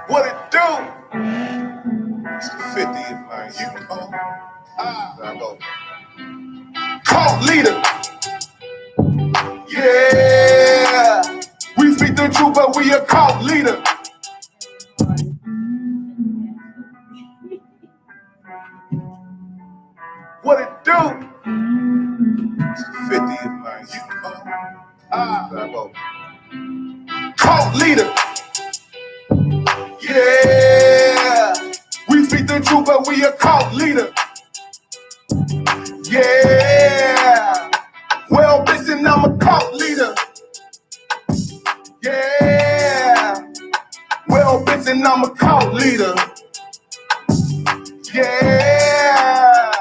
What it do? It's the 50th, man. You know. Now go. Cult leader. Yeah. We speak the truth, but we a cult leader. What it do? It's the 50th, man. You know. Now go. Cult leader. Yeah. We speak the truth, but we a cult leader. Yeah. Well, listen, I'm a cult leader. Yeah. Well, listen, I'm a cult leader. Yeah.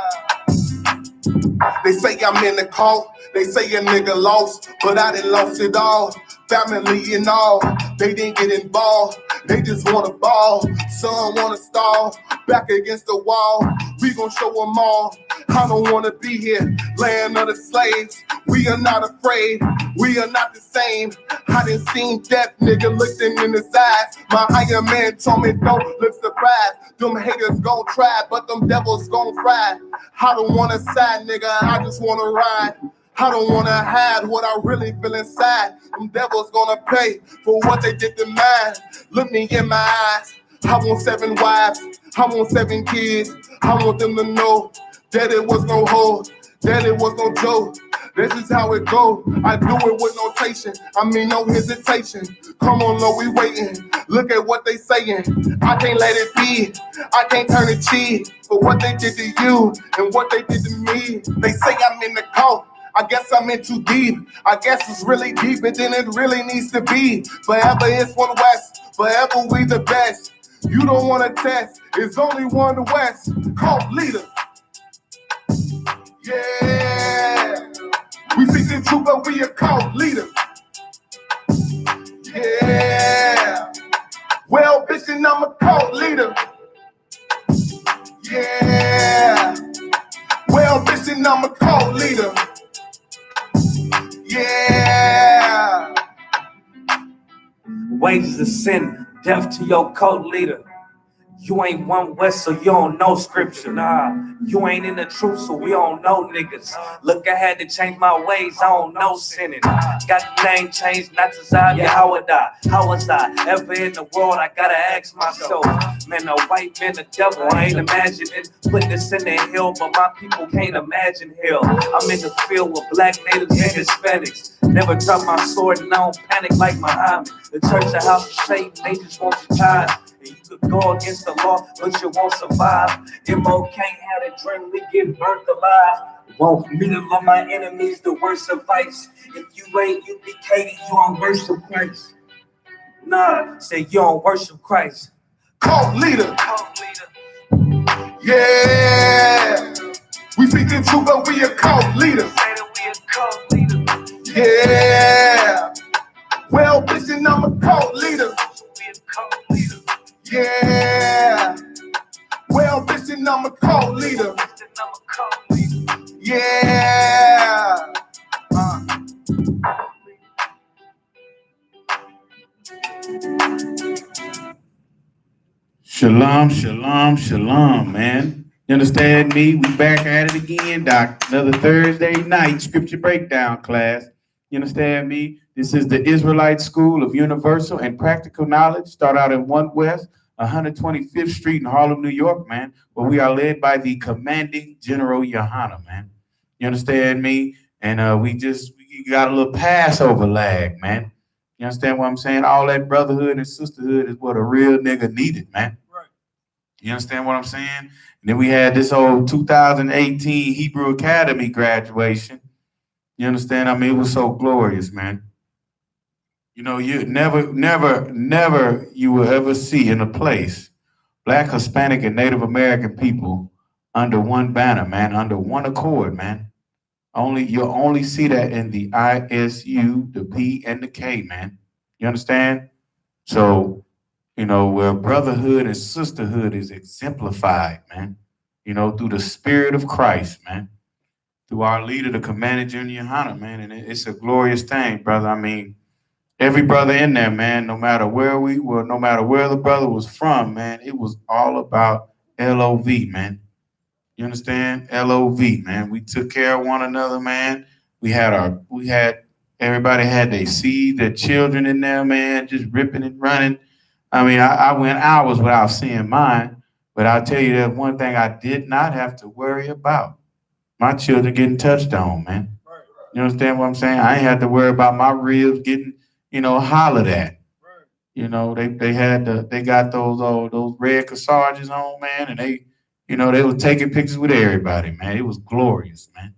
They say I'm in the cult. They say a nigga lost, but I done lost it all. Family and all, they didn't get involved. They just wanna ball. Some wanna stall. Back against the wall, we gon' show them all. I don't wanna be here, land of the slaves. We are not afraid, we are not the same. I done seen death, nigga, looked him in his eyes. My higher man told me don't look surprised. Them haters gon' try, but them devils gon' fry. I don't wanna side, nigga, I just wanna ride. I don't wanna hide what I really feel inside. Them devils gonna pay for what they did to mine. Look me in my eyes. I want 7 wives. I want 7 kids. I want them to know that it was no hoe, that it was no joke. This is how it go. I do it with notation. I mean no hesitation. Come on, Lord, we waiting. Look at what they saying. I can't let it be. I can't turn the cheek for what they did to you and what they did to me. They say I'm in the cult. I guess I'm in too deep. I guess it's really deeper than it really needs to be. Forever it's one West. Forever we the best. You don't want to test. It's only one West. Cult leader. Yeah. We speak the truth, but we a cult leader. Yeah. Well, bitch, and I'm a cult leader. Yeah. Well, bitch, and I'm a cult leader. Yeah. Wages of sin, death to your cult leader. You ain't one West, so you don't know scripture. Nah, you ain't in the truth, so we don't know niggas. Look, I had to change my ways, I don't know sinning. Got the name changed, not to Zah, yeah, how would I? How was I ever in the world? I gotta ask myself. Man, a white man, the devil, I ain't imagining putting this in the hill, but my people can't imagine hell. I'm in the field with black natives and Hispanics. Never drop my sword and I don't panic like Muhammad. The church, the house of Satan, they just want your time. And you could go against the law, but you won't survive. M.O.K. had a dream, we get burnt alive. Want me to love my enemies, the worst advice. If you ain't U.P.K, you don't worship Christ. Nah, say you don't worship Christ. Cult leader. Yeah. We speak the truth, but we a cult leader. Yeah. Well, bitch, and I'm a cult leader. Yeah. Well, bitch, and I'm a cult leader. Yeah. Shalom, shalom, shalom, man. You understand me? We back at it again, Doc. Another Thursday night scripture breakdown class. You understand me? This is the Israelite School of Universal and Practical Knowledge. Start out in 1 West, 125th Street in Harlem, New York, man. Where we are led by the commanding General YAHANNA, man. You understand me? And we got a little Passover lag, man. You understand what I'm saying? All that brotherhood and sisterhood is what a real nigga needed, man. Right. You understand what I'm saying? And then we had this old 2018 Hebrew Academy graduation. You understand? I mean, it was so glorious, man. You know, you never you will ever see in a place Black, Hispanic, and Native American people under one banner, man, under one accord, man. You'll only see that in the I.S.U., the P, and the K, man. You understand? So, you know, where brotherhood and sisterhood is exemplified, man. You know, through the Spirit of Christ, man. Through our leader, the Commander General YAHANNA, man. And it's a glorious thing, brother. I mean, every brother in there, man, no matter where we were, no matter where the brother was from, man, it was all about LOV, man. You understand? LOV, man. We took care of one another, man. Everybody had their seed, their children in there, man, just ripping and running. I mean, I went hours without seeing mine, but I'll tell you that one thing I did not have to worry about. My children getting touched on, man. You understand what I'm saying? I ain't had to worry about my ribs getting, hollered at. They got those red corsages on, man, and they were taking pictures with everybody, man. It was glorious, man.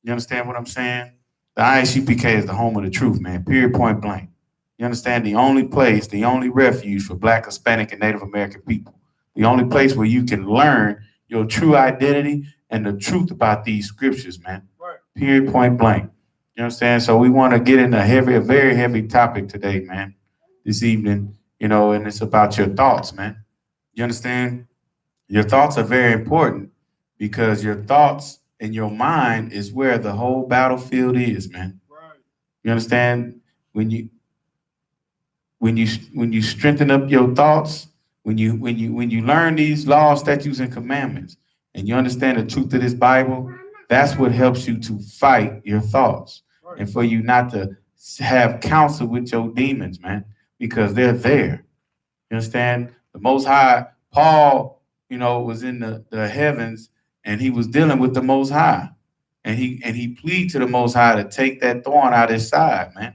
You understand what I'm saying? The I.S.U.P.K is the home of the truth, man. Period, point blank. You understand? The only place, the only refuge for Black, Hispanic, and Native American people. The only place where you can learn your true identity and the truth about these scriptures, man. Right. Period, point blank. You understand? So we want to get in a very heavy topic today, man. This evening, and it's about your thoughts, man. You understand? Your thoughts are very important because your thoughts and your mind is where the whole battlefield is, man. Right. You understand? When you strengthen up your thoughts, when you learn these laws, statutes, and commandments, and you understand the truth of this Bible, that's what helps you to fight your thoughts. Right. And for you not to have counsel with your demons, man, because they're there. You understand? The Most High, Paul, was in the heavens and he was dealing with the Most High. And he pleaded to the Most High to take that thorn out of his side, man.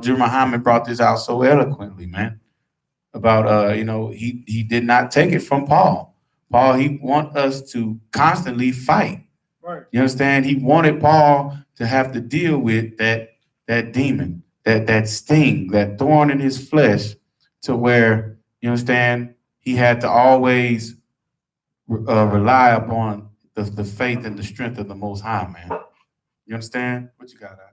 Jim Muhammad brought this out so eloquently, man, about, he did not take it from Paul. Paul, he want us to constantly fight. Right. You understand? He wanted Paul to have to deal with that demon, that sting, that thorn in his flesh, to where, you understand, he had to always rely upon the faith and the strength of the Most High, man. You understand? What you got, Al?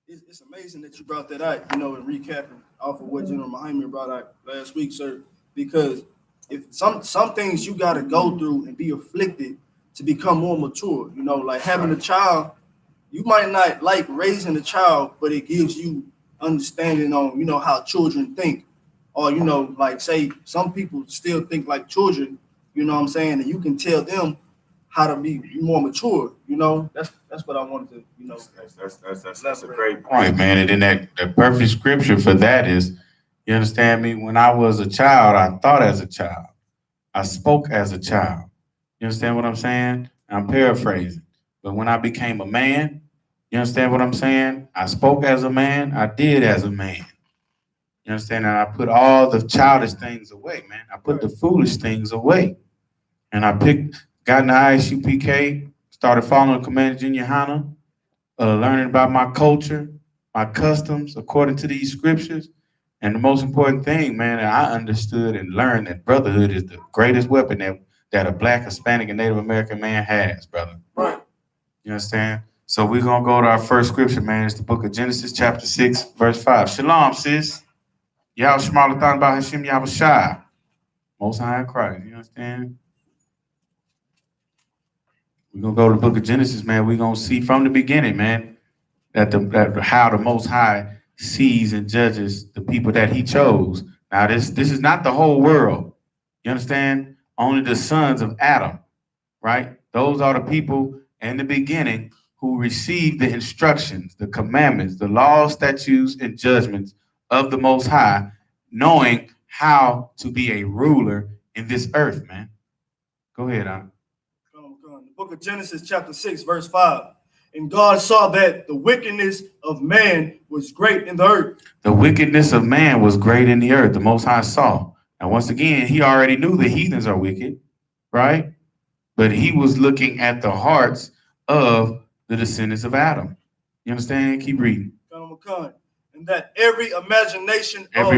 It's amazing that you brought that out, and recapping off of what General Muhammad brought out last week, sir, because if some things you got to go through and be afflicted to become more mature, like having a child, you might not like raising a child, but it gives you understanding on, how children think, or, like say some people still think like children, you know what I'm saying? And you can tell them how to be more mature, that's what I wanted to, That's a great point, man. And then the perfect scripture for that is, you understand me? When I was a child, I thought as a child. I spoke as a child. You understand what I'm saying? I'm paraphrasing. But when I became a man, you understand what I'm saying? I spoke as a man. I did as a man. You understand? And I put all the childish things away, man. I put the foolish things away. And I got in the I.S.U.P.K, started following Commander Junior YAHANNA, learning about my culture, my customs, according to these scriptures. And the most important thing, man, I understood and learned that brotherhood is the greatest weapon that a Black, Hispanic, and Native American man has, brother. Right. You understand? So we're going to go to our first scripture, man. It's the book of Genesis, chapter 6, verse 5. Shalom, sis. Yahweh Shema Lathan Ba Hashem Yahweh Shai. Most High in Christ. You understand? We're going to go to the book of Genesis, man. We're going to see from the beginning, man, that how the Most High sees and judges the people that he chose. Now, this is not the whole world. You understand? Only the sons of Adam, right? Those are the people in the beginning who received the instructions, the commandments, the laws, statutes, and judgments of the Most High, knowing how to be a ruler in this earth, man. Go ahead, Al. The book of Genesis, chapter 6, verse 5. And God saw that the wickedness of man was great in the earth. The wickedness of man was great in the earth. The Most High saw. And once again, he already knew the heathens are wicked, right? But he was looking at the hearts of the descendants of Adam. You understand? Keep reading. And that every imagination Go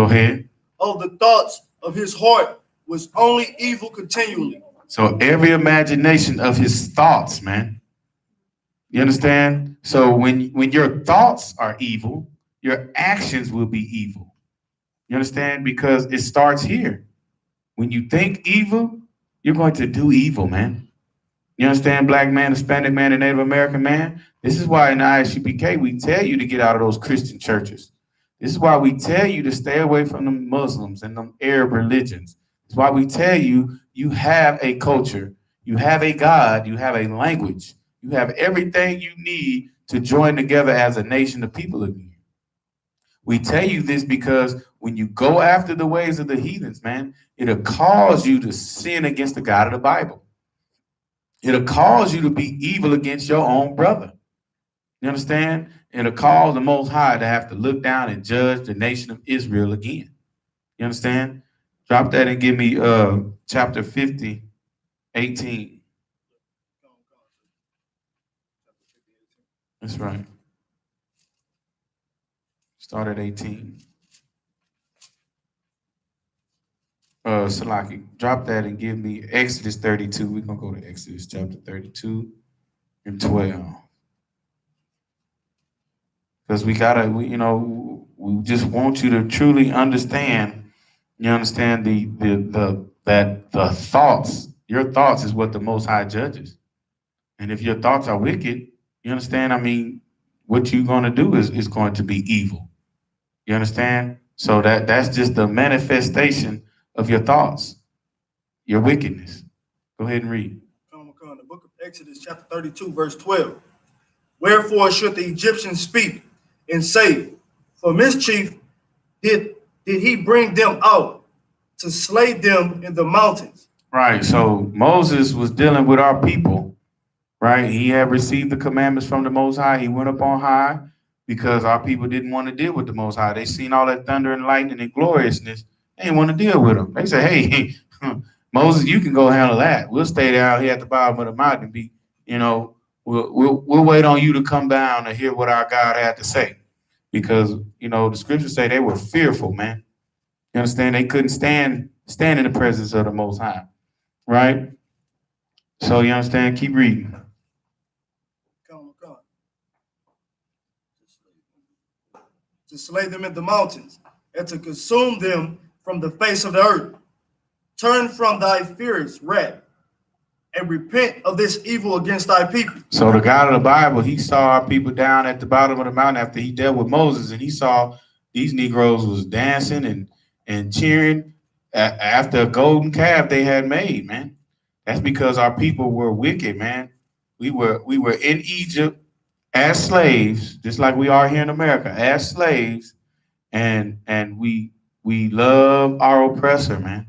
ahead. Of the thoughts of his heart was only evil continually. So every imagination of his thoughts, man. You understand? So when your thoughts are evil, your actions will be evil. You understand? Because it starts here. When you think evil, you're going to do evil, man. You understand, black man, Hispanic man, and Native American man? This is why in the I.S.U.P.K. we tell you to get out of those Christian churches. This is why we tell you to stay away from the Muslims and them Arab religions. It's why we tell you you have a culture, you have a God, you have a language, you have everything you need to join together as a nation of people again. We tell you this because when you go after the ways of the heathens, man, it'll cause you to sin against the God of the Bible. It'll cause you to be evil against your own brother. You understand? It'll cause the Most High to have to look down and judge the nation of Israel again. You understand? Drop that and give me chapter 50, 18. That's right. Start at 18. Salaki, drop that and give me Exodus 32. We're going to go to Exodus chapter 32 and 12. Because we just want you to truly understand, that the thoughts, your thoughts is what the Most High judges. And if your thoughts are wicked, you understand, what you're going to do is going to be evil. You understand? So that's just the manifestation of your thoughts, your wickedness. Go ahead and read. The book of Exodus, chapter 32, verse 12. Wherefore should the Egyptians speak and say, for mischief did he bring them out to slay them in the mountains? Right. So Moses was dealing with our people, right? He had received the commandments from the Most High. He went up on high because our people didn't want to deal with the Most High. They seen all that thunder and lightning and gloriousness. They didn't want to deal with them. They said, hey, Moses, you can go handle that. We'll stay down here at the bottom of the mountain and be, we'll wait on you to come down and hear what our God had to say. Because, the scriptures say they were fearful, man. You understand? They couldn't stand in the presence of the Most High, right? So you understand? Keep reading. To slay them in the mountains, and to consume them from the face of the earth. Turn from thy fierce wrath, and repent of this evil against thy people. So the God of the Bible, he saw our people down at the bottom of the mountain after he dealt with Moses, and he saw these Negroes was dancing and cheering after a golden calf they had made, man. That's because our people were wicked, man. We were in Egypt as slaves, just like we are here in America, as slaves, and we love our oppressor, man.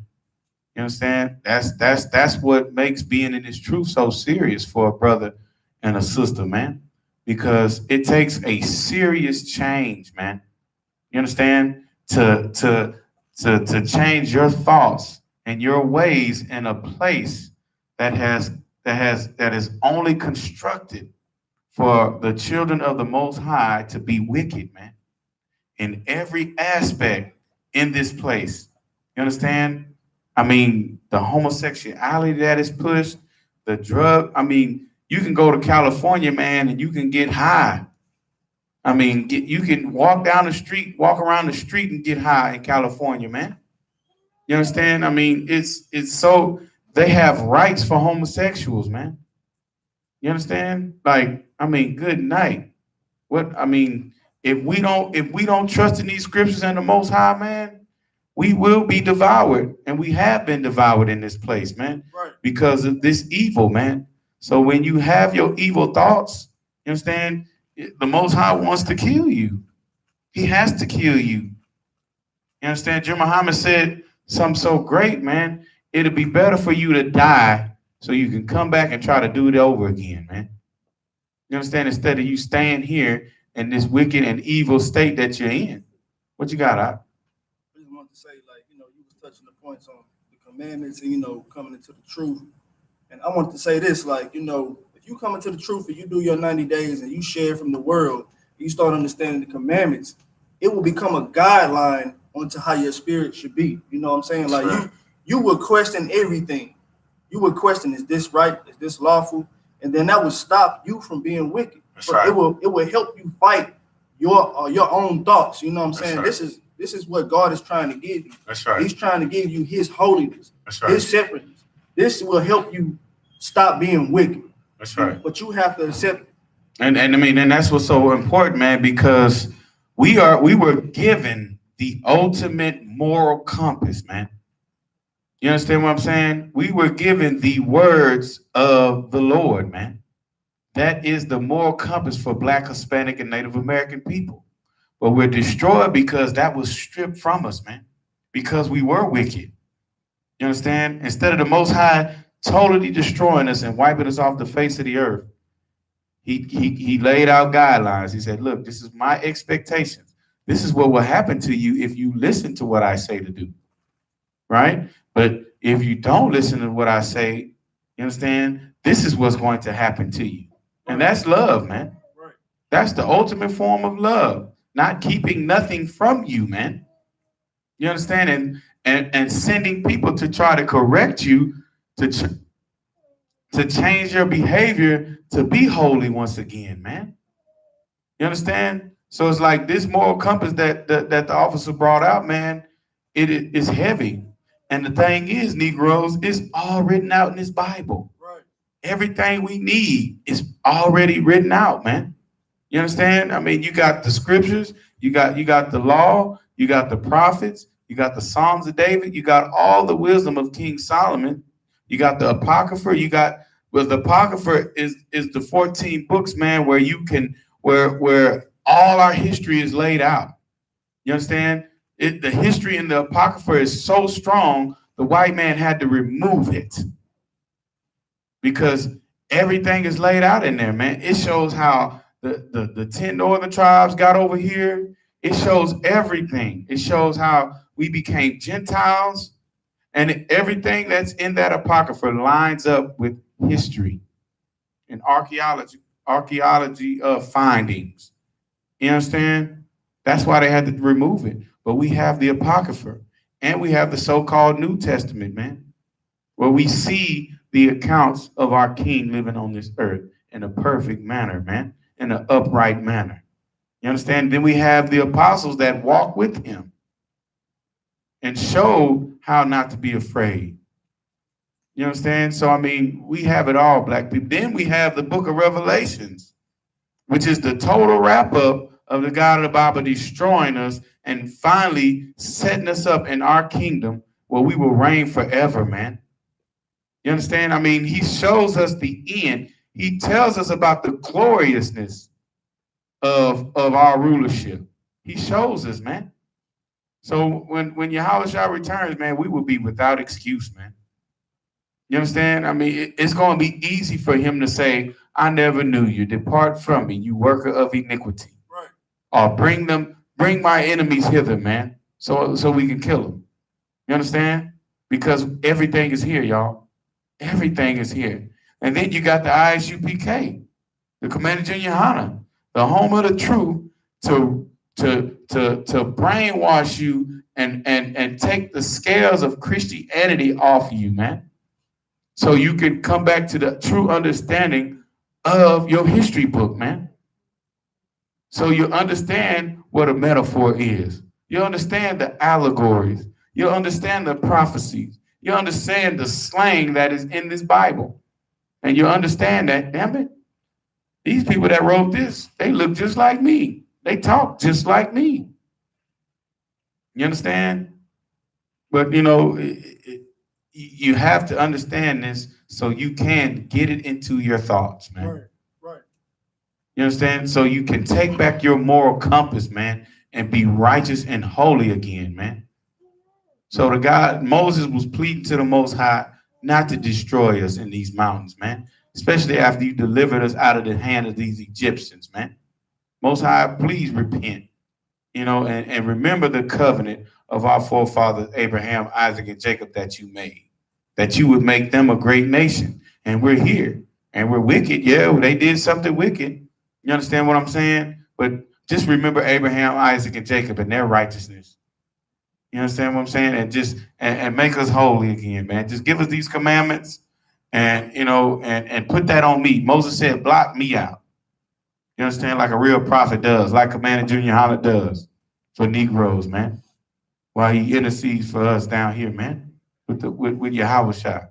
You understand? That's what makes being in this truth so serious for a brother and a sister, man. Because it takes a serious change, man. You understand? To change your thoughts and your ways in a place that is only constructed for the children of the Most High to be wicked, man. In every aspect in this place. You understand? The homosexuality that is pushed, the drug. You can go to California, man, and you can get high. You can walk around the street and get high in California, man. You understand? It's so they have rights for homosexuals, man. You understand? Good night. If we don't trust in these scriptures and the Most High, man, we will be devoured, and we have been devoured in this place, man, right, because of this evil, man. So when you have your evil thoughts, you understand, the Most High wants to kill you. He has to kill you. You understand? Jim Muhammad said something so great, man. It'll be better for you to die so you can come back and try to do it over again, man. You understand? Instead of you staying here in this wicked and evil state that you're in. What you got, Op? I just want to say, you was touching the points on the commandments and, coming into the truth. And I want to say this, if you come into the truth and you do your 90 days and you share from the world, you start understanding the commandments, it will become a guideline onto how your spirit should be. You know what I'm saying? Like you will question everything. You would question, is this right? Is this lawful? And then that would stop you from being wicked. That's right. It will help you fight your own thoughts. You know what I'm saying? Right. This is what God is trying to give you. That's right. He's trying to give you his holiness, That's right. his separateness. This will help you stop being wicked. That's right. But you have to accept it. And I mean, and that's what's so important, man, because we were given the ultimate moral compass, man. You understand what I'm saying? We were given the words of the Lord, man. That is the moral compass for Black, Hispanic, and Native American people. But we're destroyed because that was stripped from us, man. Because we were wicked. You understand? Instead of the Most High totally destroying us and wiping us off the face of the earth, he laid out guidelines. He said, look, this is my expectations. This is what will happen to you if you listen to what I say to do. Right? But if you don't listen to what I say, you understand? This is what's going to happen to you. And that's love, man. That's the ultimate form of love. Not keeping nothing from you, man. You understand? And sending people to try to correct you, to change your behavior, to be holy once again, man. You understand? So it's like this moral compass that the officer brought out, man, it is heavy. And the thing is, Negroes, it's all written out in this Bible. Right. Everything we need is already written out, man. You understand? I mean, you got the scriptures, you got the law, you got the prophets, you got the Psalms of David, you got all the wisdom of King Solomon, you got the Apocrypha, the Apocrypha is the 14 books, man, where you can where all our history is laid out. You understand? The history in the Apocrypha is so strong, the white man had to remove it because everything is laid out in there, man. It shows how the 10 northern tribes got over here. It shows everything. It shows how we became Gentiles, and everything that's in that Apocrypha lines up with history and archaeology findings. You understand? That's why they had to remove it. But we have the Apocrypha, and we have the so-called New Testament, man, where we see the accounts of our King living on this earth in a perfect manner, man, in an upright manner. You understand? Then we have the apostles that walk with him and show how not to be afraid. You understand? So, I mean, we have it all, Black people. Then we have the book of Revelations, which is the total wrap-up of the God of the Bible destroying us and finally setting us up in our kingdom where we will reign forever, man. You understand? I mean, he shows us the end. He tells us about the gloriousness of our rulership. He shows us, man. So when Yahushua returns, man, we will be without excuse, man. You understand? I mean, it's going to be easy for him to say, I never knew you. Depart from me, you worker of iniquity. Right. Or bring my enemies hither, man, so we can kill them. You understand? Because everything is here, y'all. Everything is here. And then you got the I.S.U.P.K, the Commander Junior YAHANNA, the home of the truth, to brainwash you and take the scales of Christianity off you, man. So you can come back to the true understanding of your history book, man. So you understand what a metaphor is. You understand the allegories. You understand the prophecies. You understand the slang that is in this Bible. And you understand that, damn it, these people that wrote this, they look just like me. They talk just like me. You understand? But, you know, you have to understand this so you can get it into your thoughts, man. Right, right. You understand? So you can take back your moral compass, man, and be righteous and holy again, man. So Moses was pleading to the Most High not to destroy us in these mountains, man, especially after you delivered us out of the hand of these Egyptians, man. Most High, please repent, you know, and remember the covenant of our forefathers, Abraham, Isaac, and Jacob that you made, that you would make them a great nation. And we're here and we're wicked. Yeah, they did something wicked. You understand what I'm saying? But just remember Abraham, Isaac, and Jacob and their righteousness. You understand what I'm saying? And just and make us holy again, man. Just give us these commandments and, you know, and put that on me. Moses said, block me out. You understand? Like a real prophet does, like Commander Junior YAHANNA does for Negroes, man. While he intercedes for us down here, man, with Yahushua.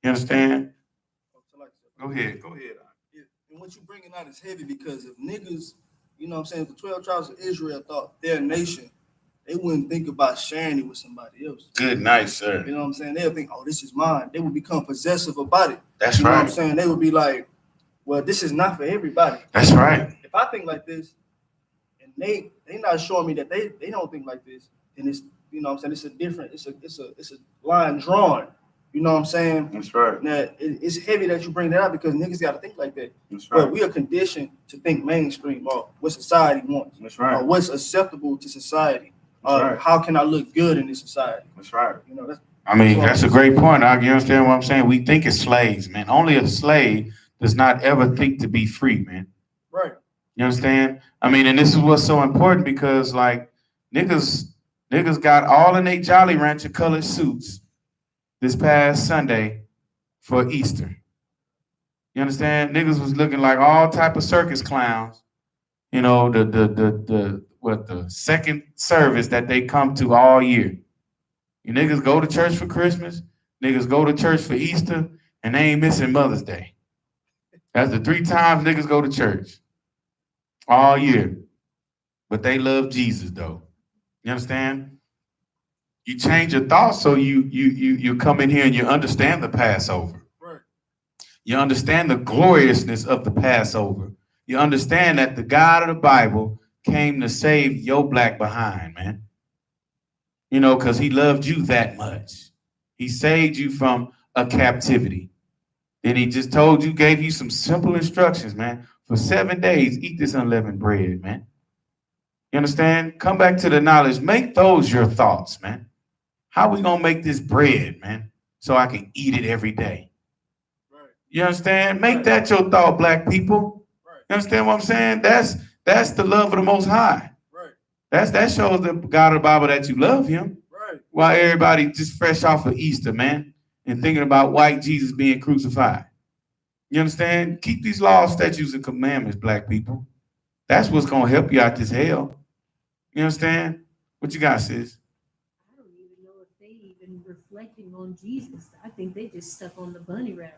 You understand? Go ahead. And what you bringing out is heavy because if niggas, you know what I'm saying, if the 12 tribes of Israel thought their nation, they wouldn't think about sharing it with somebody else. Good night, sir. You know what I'm saying? They'll think, oh, this is mine. They would become possessive about it. That's you know right. what I'm saying? They would be like, well, this is not for everybody. That's right. If I think like this, and they not showing me that they don't think like this, then it's, you know what I'm saying, it's a line drawn. You know what I'm saying? That's right. Now, it's heavy that you bring that up because niggas got to think like that. That's right. But we are conditioned to think mainstream or what society wants. That's right. Or what's acceptable to society. Right. How can I look good in this society? That's right. You know, that's a great point. You understand what I'm saying? We think as slaves, man. Only a slave does not ever think to be free, man. Right. You understand? I mean, and this is what's so important because like niggas got all in their Jolly Rancher colored suits this past Sunday for Easter. You understand? Niggas was looking like all type of circus clowns. You know, the second service that they come to all year. You niggas go to church for Christmas, niggas go to church for Easter, and they ain't missing Mother's Day. That's the 3 times niggas go to church all year. But they love Jesus though. You understand? You change your thoughts so you come in here and you understand the Passover. Right. You understand the gloriousness of the Passover. You understand that the God of the Bible came to save your black behind, man. You know, because he loved you that much. He saved you from a captivity. Then he just told you, gave you some simple instructions, man. For 7 days, eat this unleavened bread, man. You understand? Come back to the knowledge. Make those your thoughts, man. How we gonna make this bread, man, so I can eat it every day? Right. You understand? Make that your thought, black people. Right. You understand what I'm saying? That's the love of the Most High. Right. That shows the God of the Bible that you love him. Right. While everybody just fresh off of Easter, man, and thinking about white Jesus being crucified. You understand? Keep these laws, statutes, and commandments, black people. That's what's gonna help you out this hell. You understand? What you got, sis? I don't even know if they even reflecting on Jesus. I think they just stuck on the bunny rabbit.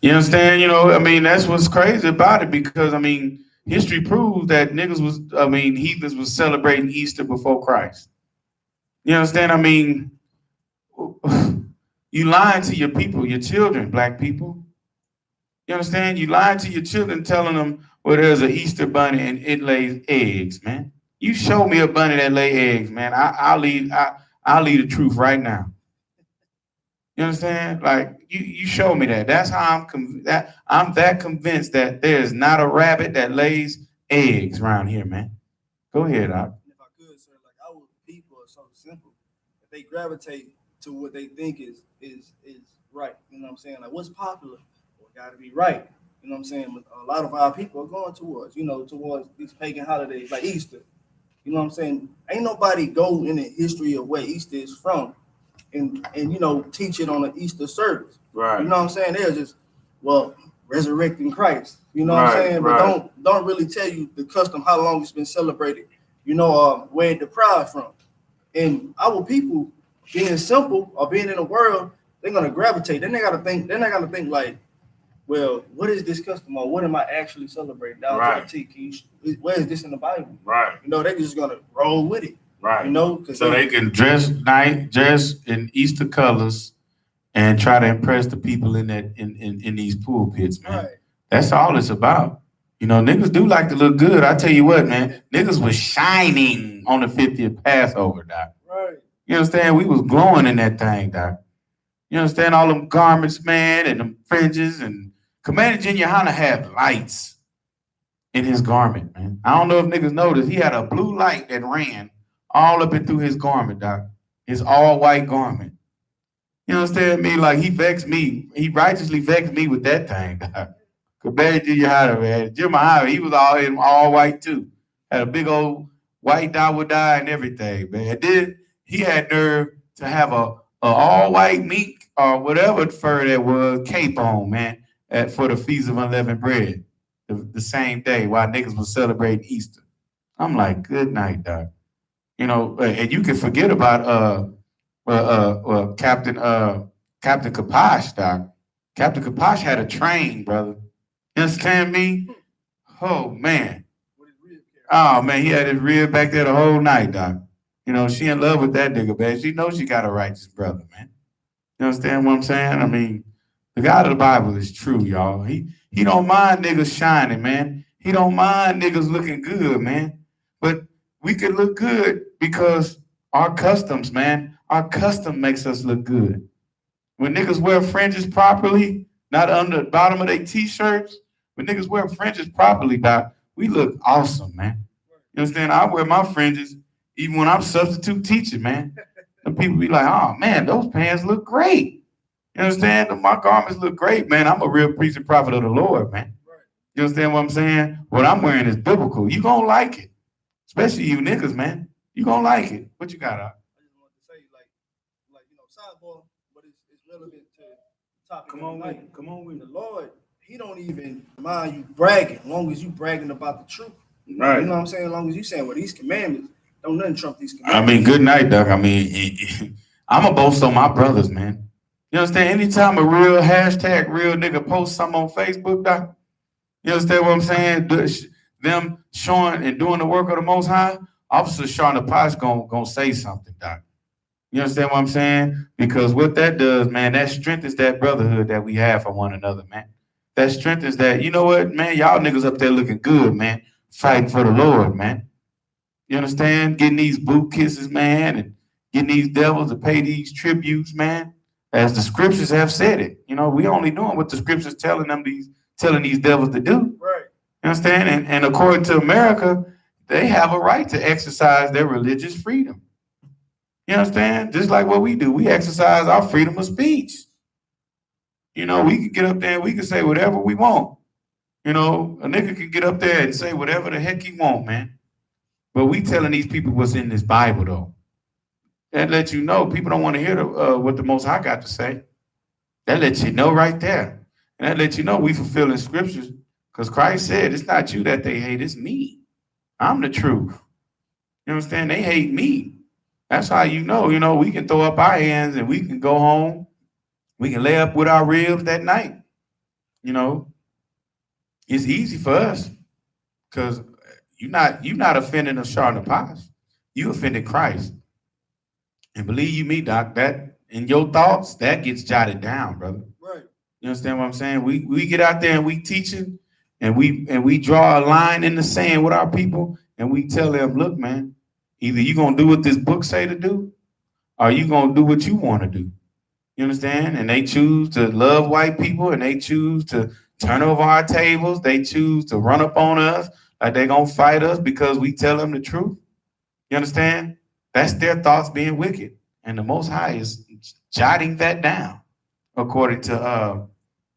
You understand? You know, I mean, that's what's crazy about it because, I mean, history proves that heathens was celebrating Easter before Christ. You understand? I mean, you lying to your people, your children, black people. You understand? You lying to your children telling them, well, there's an Easter bunny and it lays eggs, man. You show me a bunny that lay eggs, man. I'll leave the truth right now. You understand? Like you show me that. That's how I'm that convinced that there's not a rabbit that lays eggs around here, man. Go ahead, Doc. If I could, sir, like our people are so simple. If they gravitate to what they think is right, you know what I'm saying? Like what's popular, well, gotta be right. You know what I'm saying? A lot of our people are going towards these pagan holidays like Easter. You know what I'm saying? Ain't nobody go in the history of where Easter is from and teach it on an Easter service. Right. You know what I'm saying? They're just, resurrecting Christ. You know what I'm saying? But don't really tell you the custom, how long it's been celebrated, where it derived from. And our people being simple or being in the world, they're gonna gravitate. Then they're not gonna think like, well, what is this custom or what am I actually celebrating down to the T? Where is this in the Bible? Right. They're just gonna roll with it. Right. So they can dress in Easter colors and try to impress the people in these pulpits, man. Right. That's all it's about. Niggas do like to look good. I tell you what, man, niggas was shining on the 50th Passover, Doc. Right. You understand? We was glowing in that thing, Doc. You understand? All them garments, man, and them fringes, and Commander Junior YAHANNA had lights in his garment, man. I don't know if niggas noticed. He had a blue light that ran all up and through his garment, Doc. His all-white garment. You understand me? Like, he vexed me. He righteously vexed me with that thing, Doc. Commander Junior YAHANNA, man. Jim, he was all white, too. Had a big old white die and everything, man. And then he had nerve to have a all-white mink or whatever fur that was cape on, man, for the Feast of Unleavened Bread the same day while niggas was celebrating Easter. I'm like, good night, Doc. And you can forget about Captain Kapash, Doc. Captain Kaposh had a train, brother. You understand me? Oh, man. Oh, man, he had his rib back there the whole night, Doc. You know, she in love with that nigga, man. She knows she got a righteous brother, man. You understand what I'm saying? I mean, the God of the Bible is true, y'all. He don't mind niggas shining, man. He don't mind niggas looking good, man. But we could look good because our customs, man. Our custom makes us look good. When niggas wear fringes properly, not on the bottom of their t-shirts, when niggas wear fringes properly, Doc, we look awesome, man. You understand? I wear my fringes even when I'm substitute teaching, man. And people be like, oh man, those pants look great. You understand? My garments look great, man. I'm a real priest and prophet of the Lord, man. You understand what I'm saying? What I'm wearing is biblical. You gonna like it. Especially you niggas, man. You gonna like it. What you got, I just wanted to say, sidebar, but it's relevant to the topic. Come on with it. Come on with it. The Lord, he don't even mind you bragging, as long as you bragging about the truth. Right. You know what I'm saying? As long as you saying, well, these commandments, don't nothing trump these I commandments. mean, good night, Doc. I mean, I'm a boast on my brothers, man. You understand? Anytime a real hashtag real nigga posts something on Facebook, Doc, you understand what I'm saying? Them showing and doing the work of the Most High, Officer Shauna Potts gonna say something, Doc. You understand what I'm saying? Because what that does, man, that strengthens that brotherhood that we have for one another, man. That strengthens that, you know what, man, y'all niggas up there looking good, man, fighting for the Lord, man. You understand? Getting these boot kisses, man, and getting these devils to pay these tributes, man. As the scriptures have said it. You know, we only doing what the scriptures telling these devils to do. Right. You understand? And according to America, they have a right to exercise their religious freedom. You understand? Just like what we do. We exercise our freedom of speech. You know, we can get up there and we can say whatever we want. You know, a nigga can get up there and say whatever the heck he want, man. But we telling these people what's in this Bible, though. That lets you know people don't want to hear what the Most High got to say. That lets you know right there. And that lets you know we fulfilling scriptures. Because Christ said, it's not you that they hate, it's me. I'm the truth. You understand? They hate me. That's how you know, we can throw up our hands and we can go home. We can lay up with our ribs that night. You know, it's easy for us because you're not offending a Shauna Potts. You offended Christ. And believe you me, Doc, that in your thoughts, that gets jotted down, brother. Right. You understand what I'm saying? We get out there and we teaching and we draw a line in the sand with our people and we tell them, look, man, either you're gonna do what this book say to do, or you gonna do what you want to do. You understand? And they choose to love white people and they choose to turn over our tables. They choose to run up on us like they gonna fight us because we tell them the truth. You understand? That's their thoughts being wicked. And the Most High is jotting that down. According to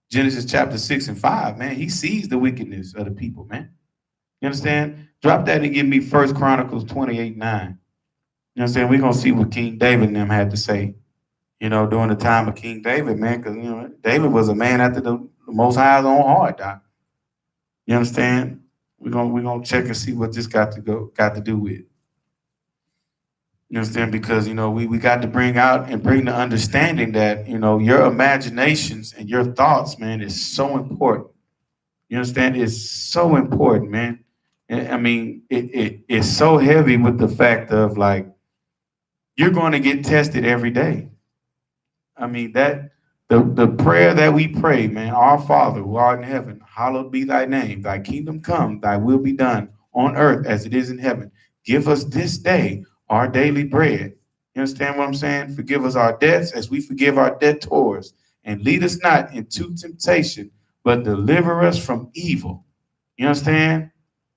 Genesis chapter 6 and 5, man, he sees the wickedness of the people, man. You understand? Drop that and give me 1 Chronicles 28:9. You understand? We're going to see what King David and them had to say, during the time of King David, man, because, David was a man after the Most High's own heart, Doc. You understand? We're gonna check and see what this got to do with. You understand? Because, we got to bring the understanding that, your imaginations and your thoughts, man, is so important. You understand? It's so important, man. I mean, it's so heavy with the fact of like, you're going to get tested every day. I mean, that the prayer that we pray, man, our Father who art in heaven, hallowed be thy name, thy kingdom come, thy will be done on earth as it is in heaven. Give us this day our daily bread. You understand what I'm saying? Forgive us our debts as we forgive our debtors, and lead us not into temptation, but deliver us from evil. You understand?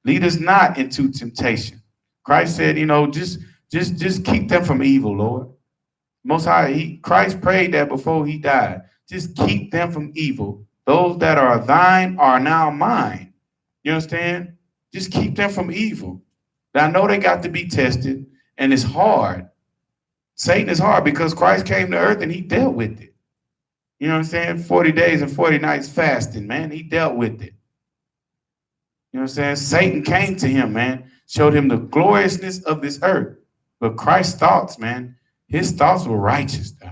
Lead us not into temptation. Christ said, just keep them from evil, Lord. Most High, Christ prayed that before he died. Just keep them from evil. Those that are thine are now mine. You understand? Just keep them from evil. Now, I know they got to be tested, and it's hard. Satan is hard because Christ came to earth and he dealt with it. You know what I'm saying? 40 days and 40 nights fasting, man. He dealt with it. You know what I'm saying? Satan came to him, man, showed him the gloriousness of this earth. But Christ's thoughts, man, his thoughts were righteous, though.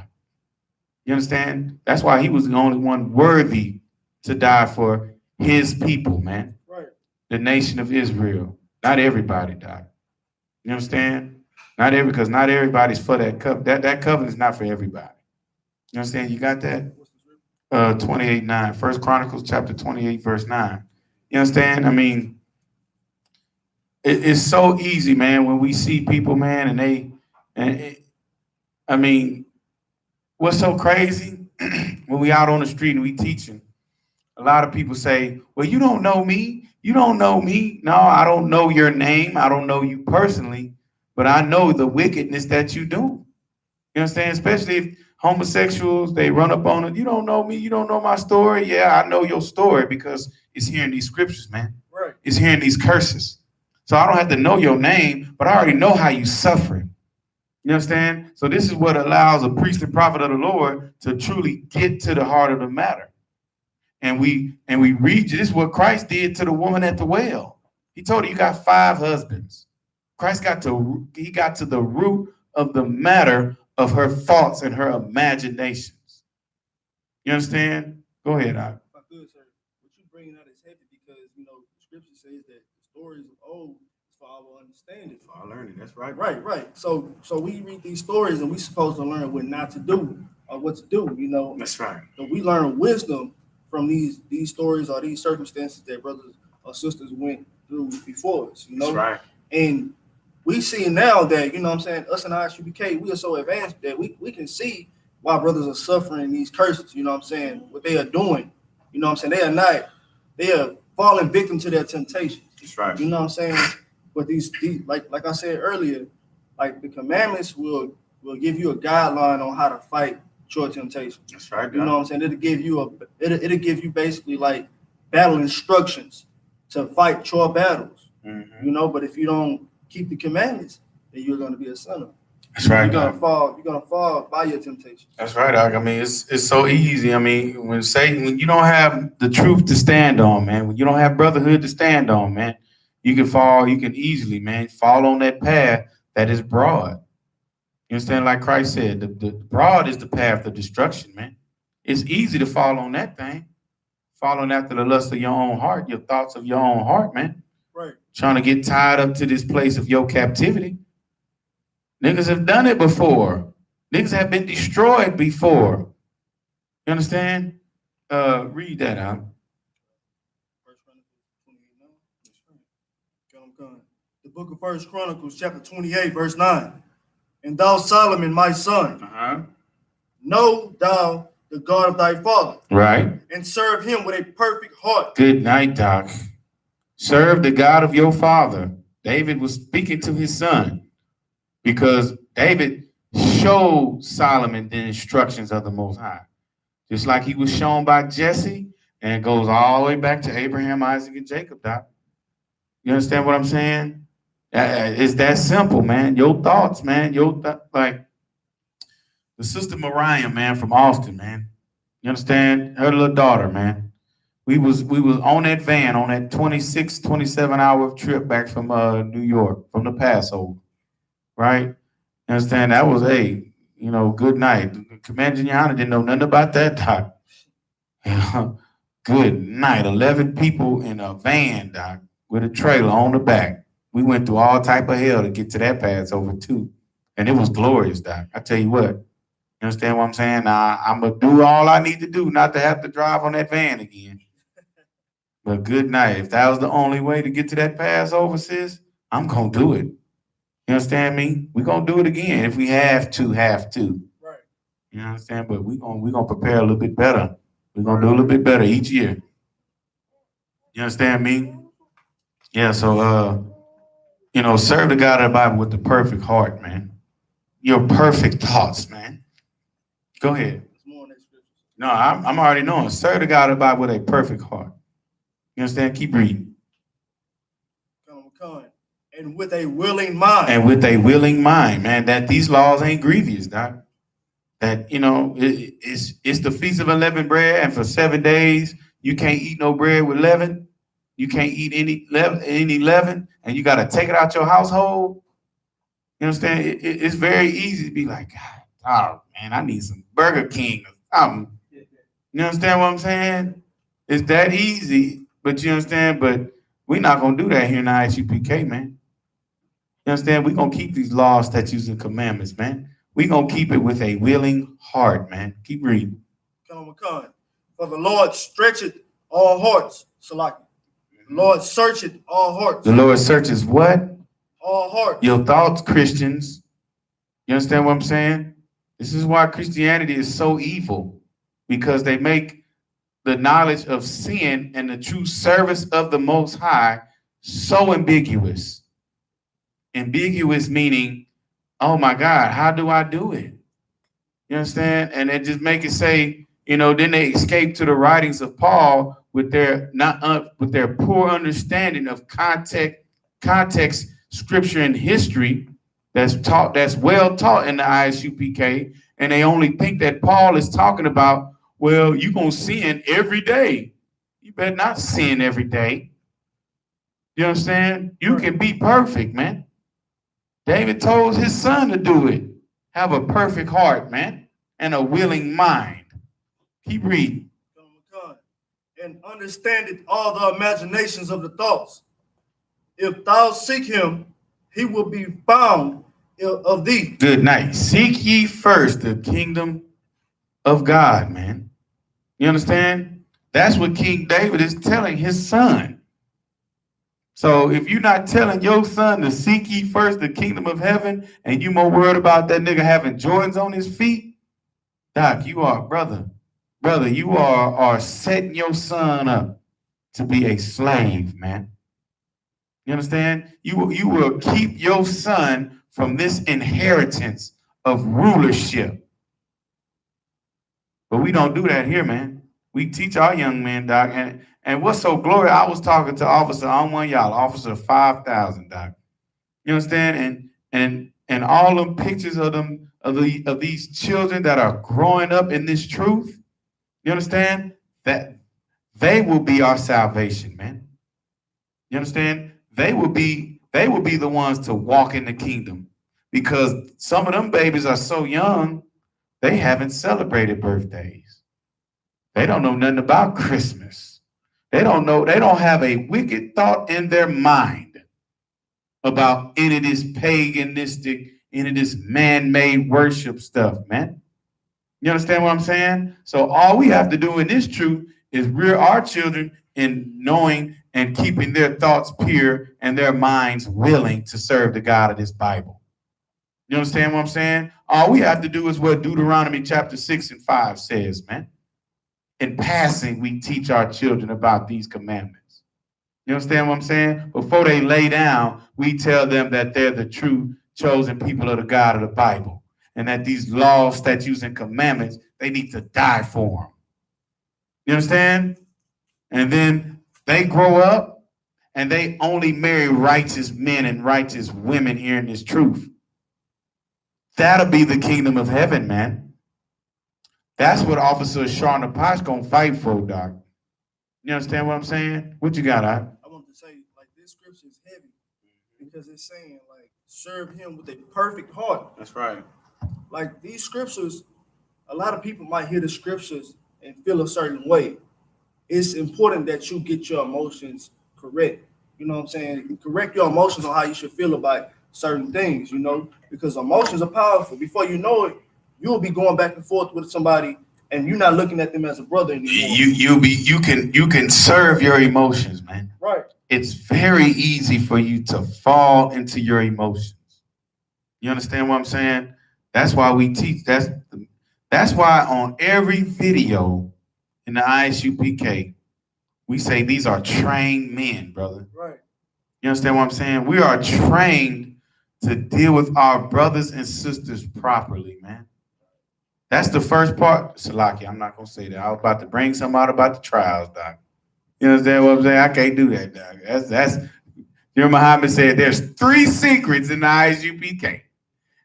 You understand? That's why he was the only one worthy to die for his people, man. Right. The nation of Israel. Not everybody died. You understand? Because not everybody's for that covenant. That covenant is not for everybody. You understand? You got that? 28:9. 1 Chronicles chapter 28, verse 9. You understand? I mean, it's so easy, man, when we see people, man, I mean, what's so crazy when we out on the street and we teaching, a lot of people say, well, you don't know me. You don't know me. No, I don't know your name. I don't know you personally, but I know the wickedness that you do. You understand? Especially if homosexuals, they run up on it. You don't know me. You don't know my story. Yeah, I know your story because it's here in these scriptures, man. Right. It's here in these curses. So I don't have to know your name, but I already know how you suffer. You understand? So this is what allows a priest and prophet of the Lord to truly get to the heart of the matter. And we read, this is what Christ did to the woman at the well. He told her, you got 5 husbands. Christ got to the root of the matter of her thoughts and her imaginations. You understand? Go ahead, Al. If I could, sir, what you bringing out is heavy because Scripture says that the stories of old is for our understanding, for our learning. That's right. Right. So we read these stories and we supposed to learn what not to do or what to do. That's right. So we learn wisdom from these stories or these circumstances that brothers or sisters went through before us. That's right. And we see now that, us and I.S.U.P.K, we are so advanced that we can see why brothers are suffering these curses, what they are doing. They are falling victim to their temptations. That's right. You know what I'm saying? But these like I said earlier, like the commandments will give you a guideline on how to fight your temptation. That's right. God. You know what I'm saying? It'll give you basically like battle instructions to fight your battles. Mm-hmm. But if you don't keep the commandments, then you're going to be a sinner. That's right. You're gonna fall by your temptation. That's right, Doc. I mean, it's so easy. I mean, when you don't have the truth to stand on, man, when you don't have brotherhood to stand on, man, you can fall. You can easily, man, fall on that path that is broad. You understand? Like Christ said, the broad is the path of destruction, man. It's easy to fall on that thing, following after the lust of your own heart, your thoughts of your own heart, man. Right. Trying to get tied up to this place of your captivity. Niggas have done it before. Niggas have been destroyed before. You understand? Read that out. The book of 1 Chronicles, chapter 28, verse 9. And thou, Solomon, my son, know thou the God of thy father. Right. And serve him with a perfect heart. Good night, Doc. Serve the God of your father. David was speaking to his son because David showed Solomon the instructions of the Most High. Just like he was shown by Jesse, and it goes all the way back to Abraham, Isaac, and Jacob, Doc. You understand what I'm saying? It's that simple, man. Your thoughts, man. Like the sister Mariah, man, from Austin, man. You understand? Her little daughter, man. We was on that van on that 26, 27-hour trip back from New York, from the Passover, right? You understand? That was good night. Commander YAHANNA didn't know nothing about that, Doc. Good night. 11 people in a van, Doc, with a trailer on the back. We went through all type of hell to get to that Passover too. And it was glorious, Doc. I tell you what. You understand what I'm saying? I'm going to do all I need to do not to have to drive on that van again. But good night. If that was the only way to get to that Passover, sis, I'm going to do it. You understand me? We're going to do it again if we have to. Right. You understand? But we're gonna prepare a little bit better. We're going to do a little bit better each year. You understand me? Yeah, so, serve the God of the Bible with the perfect heart, man. Your perfect thoughts, man. Go ahead. No, I'm already knowing. Serve the God of the Bible with a perfect heart. You understand? Keep reading. And with a willing mind. And with a willing mind, man. That these laws ain't grievous, Doc. That, it's the Feast of Unleavened Bread, and for 7 days, you can't eat no bread with leaven. You can't eat any leaven, and you got to take it out your household. You understand? It's very easy to be like, God oh man, I need some Burger King or something. You understand what I'm saying? It's that easy, but you understand? But we're not gonna do that here in the I.S.U.P.K, man. You understand? We're gonna keep these laws, statutes, and commandments, man. We're gonna keep it with a willing heart, man. Keep reading. Come on. For the Lord stretcheth all hearts. Salaki. The Lord searcheth all hearts. The Lord searches what? All hearts. Your thoughts, Christians. You understand what I'm saying? This is why Christianity is so evil, because they make the knowledge of sin and the true service of the Most High so ambiguous. Ambiguous meaning, oh my God, how do I do it? You understand? And they just make it say, you know, then they escape to the writings of Paul with their with their poor understanding of context, scripture, and history that's well taught in the I.S.U.P.K. And they only think that Paul is talking about, well, you're gonna sin every day. You better not sin every day. You understand? You can be perfect, man. David told his son to do it. Have a perfect heart, man, and a willing mind. Keep reading. And understandeth all the imaginations of the thoughts. If thou seek him, he will be found of thee. Good night. Seek ye first the kingdom of God, man. You understand? That's what King David is telling his son. So if you're not telling your son to seek ye first the kingdom of heaven, and you more worried about that nigga having Jordans on his feet, Doc, you are, brother, you are setting your son up to be a slave, man. You understand? You will keep your son from this inheritance of rulership. But we don't do that here, man. We teach our young men, Doc, and what's so glorious, I was talking to Officer, I'm one of y'all, Officer 5,000, Doc. You understand? And all them pictures of them, of these children that are growing up in this truth, you understand? That they will be our salvation, man. You understand? They will be the ones to walk in the kingdom, because some of them babies are so young, they haven't celebrated birthdays. They don't know nothing about Christmas. They don't have a wicked thought in their mind about any of this paganistic, any of this man-made worship stuff, man. You understand what I'm saying? So all we have to do in this truth is rear our children in knowing and keeping their thoughts pure and their minds willing to serve the God of this Bible. You understand what I'm saying? All we have to do is what Deuteronomy chapter 6 and 5 says, man. In passing, we teach our children about these commandments. You understand what I'm saying? Before they lay down, we tell them that they're the true chosen people of the God of the Bible, and that these laws, statutes, and commandments, they need to die for them. You understand? And then they grow up and they only marry righteous men and righteous women here in this truth. That'll be the kingdom of heaven, man. That's what Officer SHALAM gonna fight for, Doc. You understand what I'm saying? What you got, I want to say, like, this scripture is heavy because it's saying, like, serve him with a perfect heart. That's right. Like, these scriptures, a lot of people might hear the scriptures and feel a certain way. It's important that you get your emotions correct. You know what I'm saying? Correct your emotions on how you should feel about certain things, you know, because emotions are powerful. Before you know it, you'll be going back and forth with somebody and you're not looking at them as a brother anymore. You can serve your emotions, man. Right. It's very easy for you to fall into your emotions. You understand what I'm saying? That's why we teach. That's why on every video in the I.S.U.P.K, we say these are trained men, brother. Right. You understand what I'm saying? We are trained to deal with our brothers and sisters properly, man. That's the first part. Salaki, I'm not going to say that. I was about to bring something out about the trials, Doc. You understand what I'm saying? I can't do that, Doc. That's Muhammad said there's 3 secrets in the I.S.U.P.K,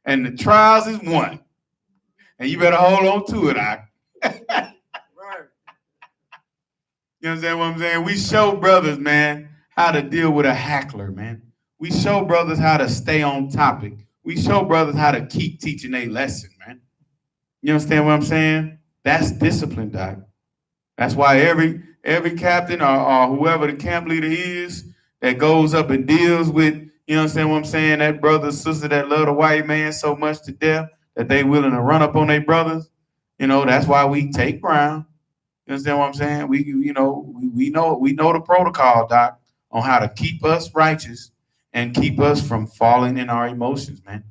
and the trials is one. And you better hold on to it, Doc. Right. You understand what I'm saying? We show brothers, man, how to deal with a heckler, man. We show brothers how to stay on topic. We show brothers how to keep teaching a lesson, man. You understand what I'm saying? That's discipline, Doc. That's why every captain or whoever the camp leader is that goes up and deals with, you understand what I'm saying, that brother, sister that love the white man so much to death that they willing to run up on their brothers. That's why we take ground. You understand what I'm saying? We know the protocol, Doc, on how to keep us righteous and keep us from falling in our emotions, man.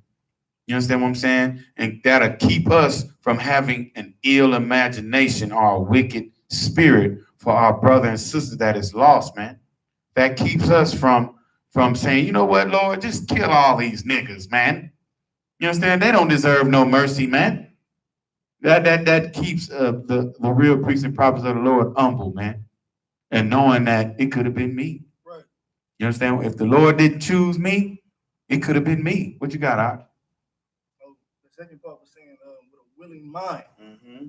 You understand what I'm saying? And that'll keep us from having an ill imagination or a wicked spirit for our brother and sister that is lost, man. That keeps us from saying, you know what, Lord, just kill all these niggas, man. You understand? They don't deserve no mercy, man. That keeps the real priests and prophets of the Lord humble, man, and knowing that it could have been me. Right. You understand? If the Lord didn't choose me, it could have been me. What you got, Art? The second part was saying with a willing mind. Mm-hmm.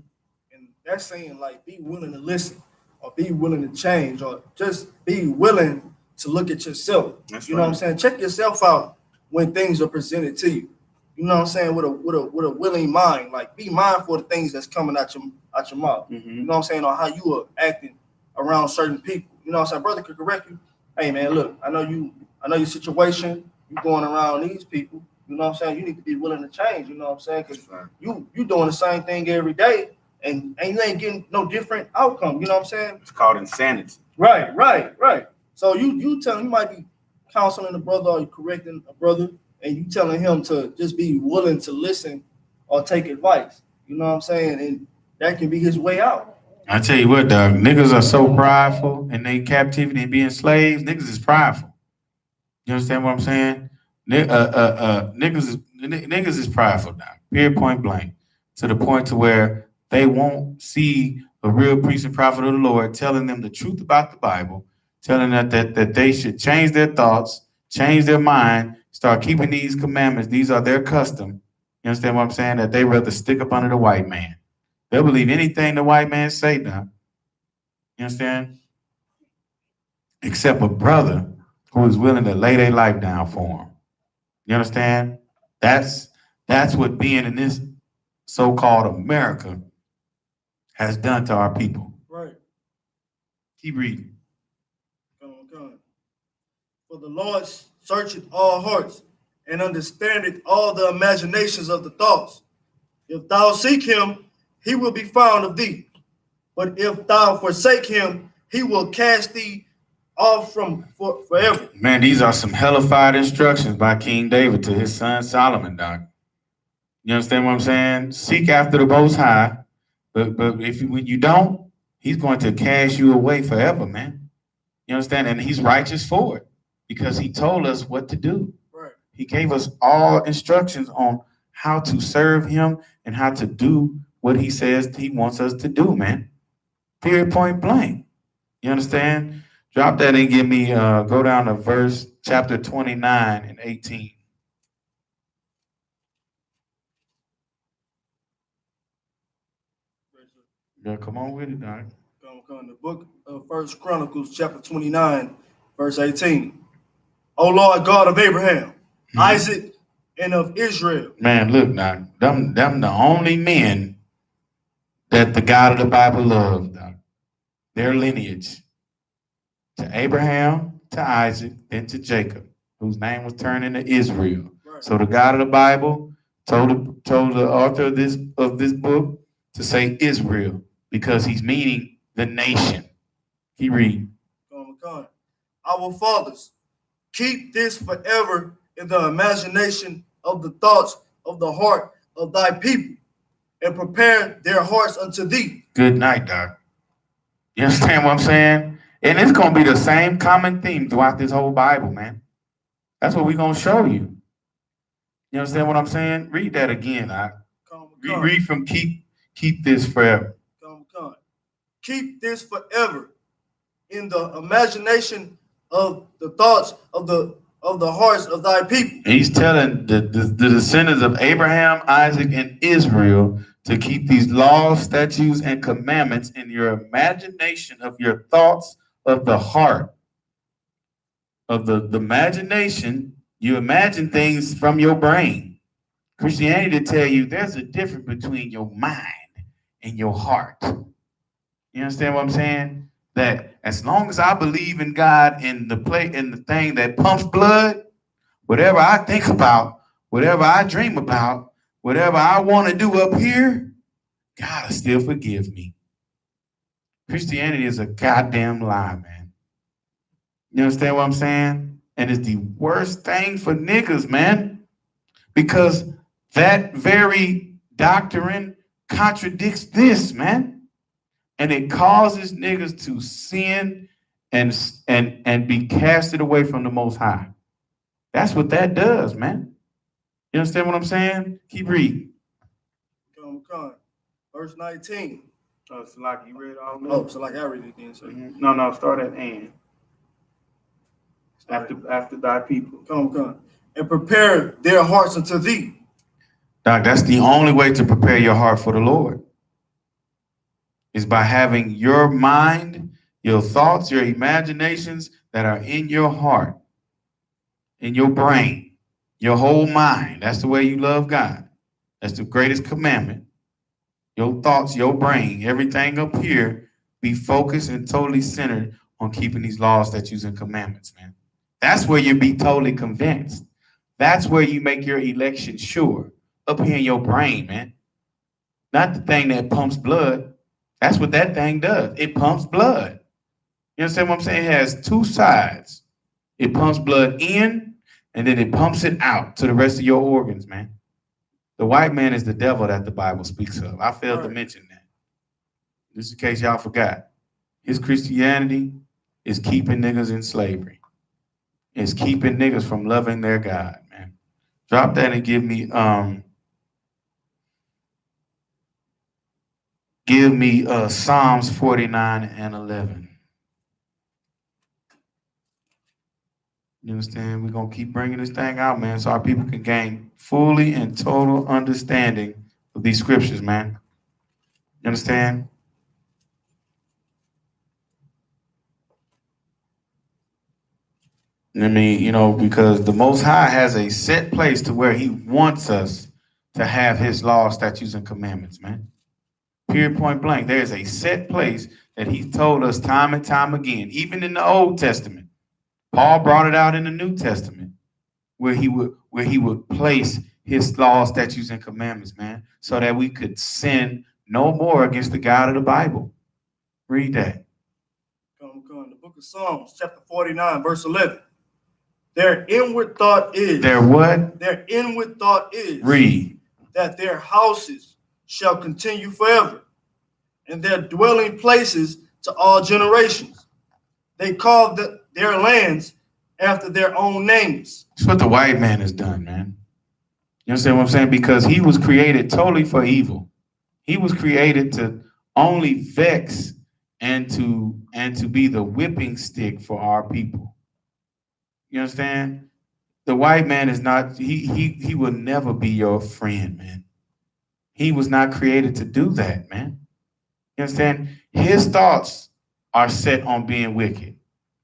And that's saying like be willing to listen or be willing to change or just be willing to look at yourself. That's you know right. what I'm saying? Check yourself out when things are presented to you. You know what I'm saying? With a willing mind. Like be mindful of the things that's coming out your mouth. Mm-hmm. You know what I'm saying? Or how you are acting around certain people. You know what I'm saying? Brother could correct you. Hey man, look, I know your situation, you going around these people. You know what I'm saying? You need to be willing to change. You know what I'm saying? Because you doing the same thing every day, and you ain't getting no different outcome. You know what I'm saying? It's called insanity. Right. So you telling, you might be counseling a brother or you correcting a brother, and you telling him to just be willing to listen or take advice. You know what I'm saying? And that can be his way out. I tell you what, dog, niggas are so prideful in their captivity and being slaves. Niggas is prideful. You understand what I'm saying? Niggas is prideful now. Period, point blank. To the point to where they won't see a real priest and prophet of the Lord telling them the truth about the Bible, telling them that they should change their thoughts, change their mind, start keeping these commandments. These are their custom. You understand what I'm saying? That they rather stick up under the white man. They'll believe anything the white man say now. You understand? Except a brother who is willing to lay their life down for him. You understand? That's what being in this so-called America has done to our people. Right. Keep reading. Come on. For the Lord searcheth all hearts and understandeth all the imaginations of the thoughts. If thou seek him, he will be found of thee. But if thou forsake him, he will cast thee off forever. Man, these are some hellified instructions by King David to his son Solomon, Doc. You understand what I'm saying? Seek after the Most High, but when you don't, he's going to cast you away forever, man. You understand? And he's righteous for it because he told us what to do. Right. He gave us all instructions on how to serve him and how to do what he says he wants us to do, man. Period, point blank. You understand? Drop that and give me, go down to chapter 29 and 18. Yeah, come on with it, Doc. Come. The book of First Chronicles, chapter 29, verse 18. O Lord God of Abraham, Isaac, and of Israel. Man, look, Doc, them the only men that the God of the Bible loved, Doc. Their lineage. To Abraham, to Isaac, then to Jacob, whose name was turned into Israel. Right. So the God of the Bible told the author of this book to say Israel because he's meaning the nation. He read. Come. Our fathers, keep this forever in the imagination of the thoughts of the heart of thy people, and prepare their hearts unto thee. Good night, Doc. You understand what I'm saying? And it's going to be the same common theme throughout this whole Bible, man. That's what we're going to show you. You understand what I'm saying? Read that again, Doc. Read from keep this forever. Come. Keep this forever in the imagination of the thoughts of the hearts of thy people. And he's telling the descendants of Abraham, Isaac, and Israel to keep these laws, statutes, and commandments in your imagination of your thoughts of the heart. Of the imagination, you imagine things from your brain. Christianity tell you there's a difference between your mind and your heart. You understand what I'm saying? That as long as I believe in God and the thing that pumps blood, whatever I think about, whatever I dream about, whatever I want to do up here, God will still forgive me. Christianity is a goddamn lie, man. You understand what I'm saying? And it's the worst thing for niggas, man, because that very doctrine contradicts this, man. And it causes niggas to sin and be casted away from the Most High. That's what that does, man. You understand what I'm saying? Keep reading. Come. Verse 19. Oh, so like you read all that? Oh, so like I read it again. So No, start at and. After thy people. Come. And prepare their hearts unto thee. Doc, that's the only way to prepare your heart for the Lord. Is by having your mind, your thoughts, your imaginations that are in your heart, in your brain, your whole mind. That's the way you love God. That's the greatest commandment. Your thoughts, your brain, everything up here, be focused and totally centered on keeping these laws, statutes, and commandments, man. That's where you be totally convinced. That's where you make your election sure. Up here in your brain, man. Not the thing that pumps blood. That's what that thing does. It pumps blood. You understand what I'm saying? It has two sides. It pumps blood in, and then it pumps it out to the rest of your organs, man. The white man is the devil that the Bible speaks of. I failed to mention that. Just in case y'all forgot. His Christianity is keeping niggas in slavery. It's keeping niggas from loving their God, man. Drop that and give me Psalms 49 and 11. You understand? We're going to keep bringing this thing out, man, so our people can gain fully and total understanding of these scriptures, man. You understand? I mean, you know, because the Most High has a set place to where he wants us to have his laws, statutes, and commandments, man. Period, point blank. There is a set place that he told us time and time again, even in the Old Testament. Paul brought it out in the New Testament, where he would place his laws, statutes, and commandments, man, so that we could sin no more against the God of the Bible. Read that. Come. The book of Psalms, chapter 49, verse 11. Their inward thought is. Their what? Their inward thought is. Read. That their houses shall continue forever, and their dwelling places to all generations. They call their lands after their own names. That's what the white man has done, man. You understand what I'm saying? Because he was created totally for evil. He was created to only vex and to be the whipping stick for our people. You understand? The white man is not, he will never be your friend, man. He was not created to do that, man. You understand? His thoughts are set on being wicked.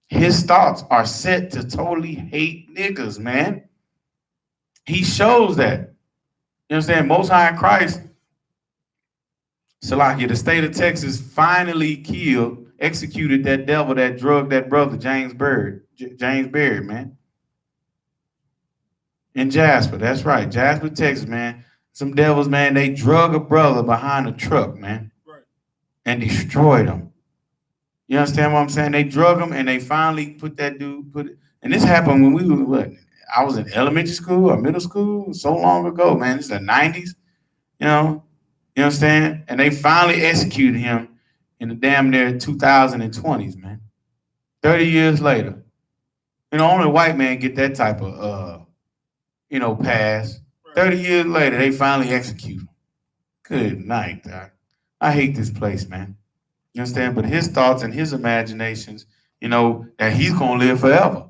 His thoughts are set to totally hate niggas, man. He shows that. You understand? Most High in Christ, Salakia, the state of Texas finally executed that devil that drugged that brother, James Baird, man. In Jasper, that's right. Jasper, Texas, man. Some devils, man, they drug a brother behind a truck, man. Right. And destroyed him. You understand what I'm saying? They drug him and they finally put that dude, and this happened when we were, what? I was in elementary school or middle school so long ago, man. This is the 90s, you know? You understand? And they finally executed him in the damn near 2020s, man. 30 years later. You know, only a white man get that type of, pass. 30 years later, they finally execute him. Good night, Doc. I hate this place, man. You understand? But his thoughts and his imaginations, that he's going to live forever.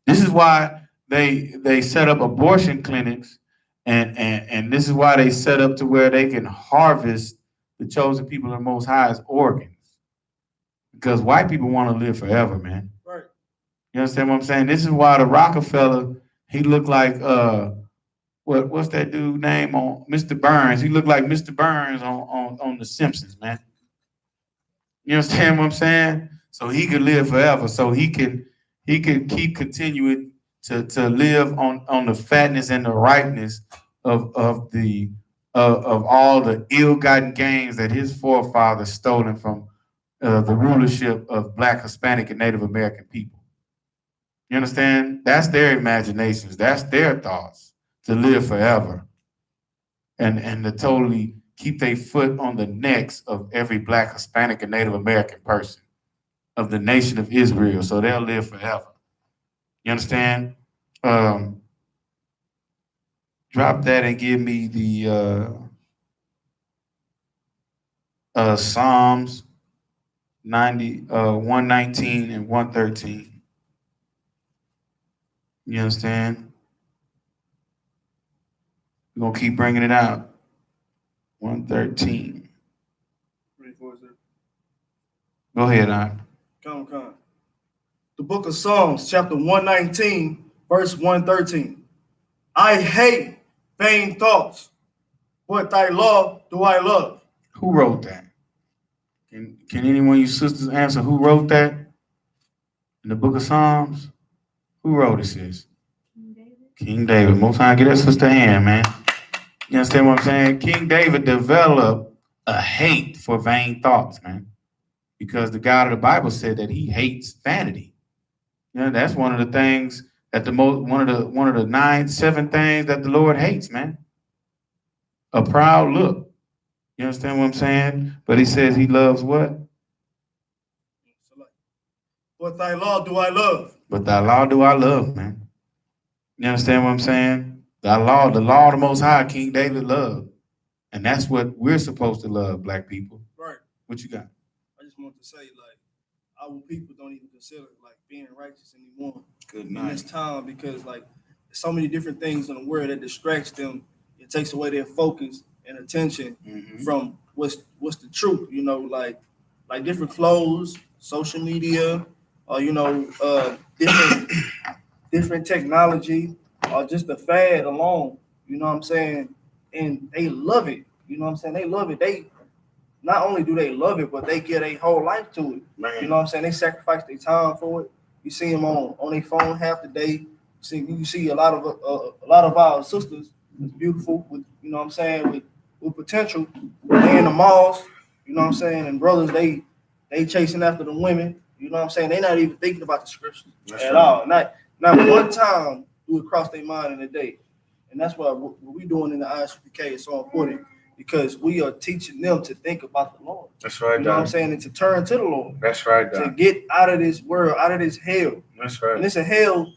This is why they set up abortion clinics, and this is why they set up to where they can harvest the chosen people of the Most High's organs. Because white people want to live forever, man. Right. You understand what I'm saying? This is why the Rockefeller, he looked like what's that dude name on Mr. Burns? He looked like Mr. Burns on The Simpsons, man. You understand what I'm saying? So he could live forever. So he could keep continuing to live on the fatness and the ripeness of all the ill-gotten gains that his forefathers stolen from the rulership of Black, Hispanic, and Native American people. You understand? That's their imaginations. That's their thoughts, to live forever and to totally keep their foot on the necks of every Black, Hispanic, and Native American person of the nation of Israel, so they'll live forever. You understand? Drop that and give me the Psalms 119 and 113. You understand? We're going to keep bringing it out. 113. Go ahead, Aunt. Come. The book of Psalms, chapter 119, verse 113. I hate vain thoughts, but thy law do I love. Who wrote that? Can anyone of you sisters answer who wrote that in the book of Psalms? Who wrote it, sis? King David. Most time, get that sister hand, man. You understand what I'm saying? King David developed a hate for vain thoughts, man, because the God of the Bible said that he hates vanity. You know, that's one of the things that one of the 7 things that the Lord hates, man. A proud look. You understand what I'm saying? But he says he loves what? But thy law do I love. But thy law do I love, man. You understand what I'm saying? The law of the Most High, King David loved. And that's what we're supposed to love, Black people. Right. What you got? I just want to say, like, our people don't even consider, like, being righteous anymore. Good night. In this time, because, like, there's so many different things in the world that distracts them. It takes away their focus and attention from what's the truth, you know, like different clothes, social media, or, you know, different technology, or just the fad alone, you know what I'm saying? And they love it, you know what I'm saying? They love it. They not only do they love it, but they get a whole life to it. Man. You know what I'm saying? They sacrifice their time for it. You see them on their phone half the day. You see a lot of our sisters that's beautiful with, you know what I'm saying, with potential. They in the malls, you know what I'm saying, and brothers, they chasing after the women, you know what I'm saying? They not even thinking about the scriptures at all. Not one time do it cross their mind in a day. And that's why what we doing in the I.S.U.P.K is so important, because we are teaching them to think about the Lord. That's right, you know what I'm saying? And to turn to the Lord. That's right, to get out of this world, out of this hell. That's right. And it's a hell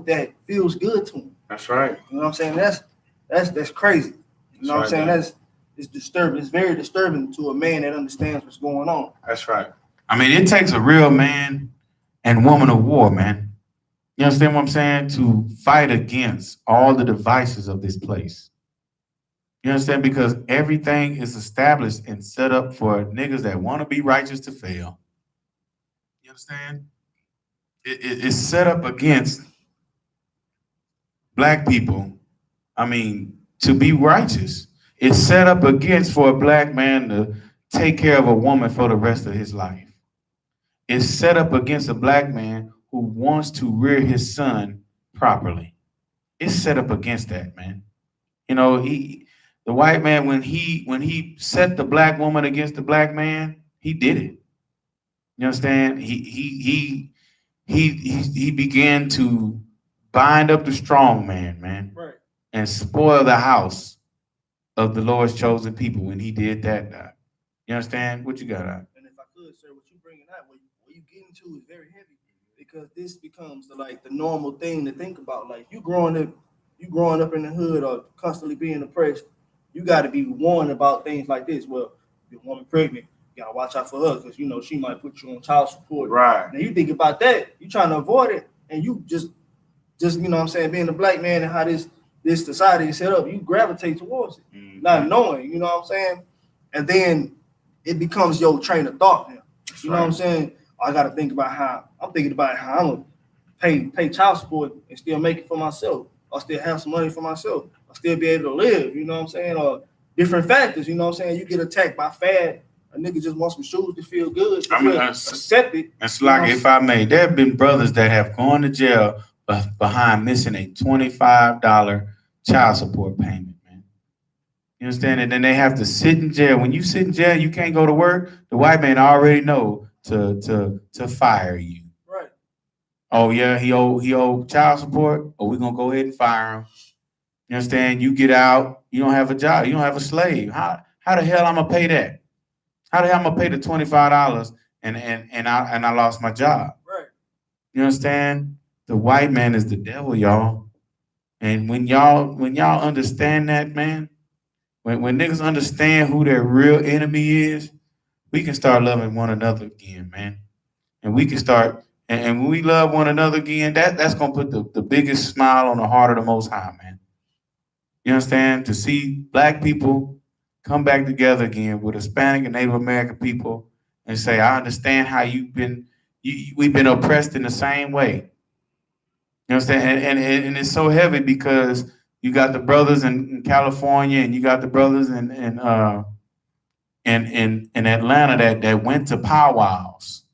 that feels good to them. That's right. You know what I'm saying? That's crazy. You know what I'm saying? It's disturbing. It's very disturbing to a man that understands what's going on. That's right. I mean, it takes a real man and woman of war, man. You understand what I'm saying? To fight against all the devices of this place. You understand? Because everything is established and set up for niggas that want to be righteous to fail. You understand? It's set up against Black people. I mean, to be righteous. It's set up against for a Black man to take care of a woman for the rest of his life. It's set up against a Black man who wants to rear his son properly. It's set up against that, man. You know, the white man, when he set the Black woman against the Black man, he did it. You understand? He began to bind up the strong man, right, and spoil the house of the Lord's chosen people when he did that. You understand? What you got out? And if I could, sir, what you bringing out, what you getting to is very heavy, because this becomes the normal thing to think about. Like you growing up in the hood or constantly being oppressed, you got to be warned about things like this. Well, your woman pregnant, you gotta watch out for her, because you know she might put you on child support. Right. Now you think about that, you trying to avoid it, and you just you know what I'm saying, being a Black man and how this society is set up, you gravitate towards it, not knowing, you know what I'm saying? And then it becomes your train of thought now. You know what I'm saying? I got to think about how I'm gonna pay child support and still make it for myself. I'll still have some money for myself. I'll still be able to live, you know what I'm saying? Or different factors, you know what I'm saying? You get attacked by fad, a nigga just wants some shoes to feel good, to feel accepted. It's like, if I may, there have been brothers that have gone to jail behind missing a $25 child support payment, man. You understand? And then they have to sit in jail. When you sit in jail, you can't go to work. The white man already know to fire you. Right. Oh yeah, he owe child support. Oh, we're gonna go ahead and fire him. You understand? You get out, you don't have a job, you don't have a slave. How the hell I'm gonna pay that? How the hell I'm gonna pay the $25 and I lost my job? Right. You understand? The white man is the devil, y'all. And when y'all understand that, man, when niggas understand who their real enemy is, we can start loving one another again, man. And we can start, and when we love one another again, that's gonna put the biggest smile on the heart of the Most High, man. You understand? To see black people come back together again with Hispanic and Native American people and say, I understand how we've been oppressed in the same way. You understand? And it's so heavy because you got the brothers in California and you got the brothers in Atlanta that went to powwows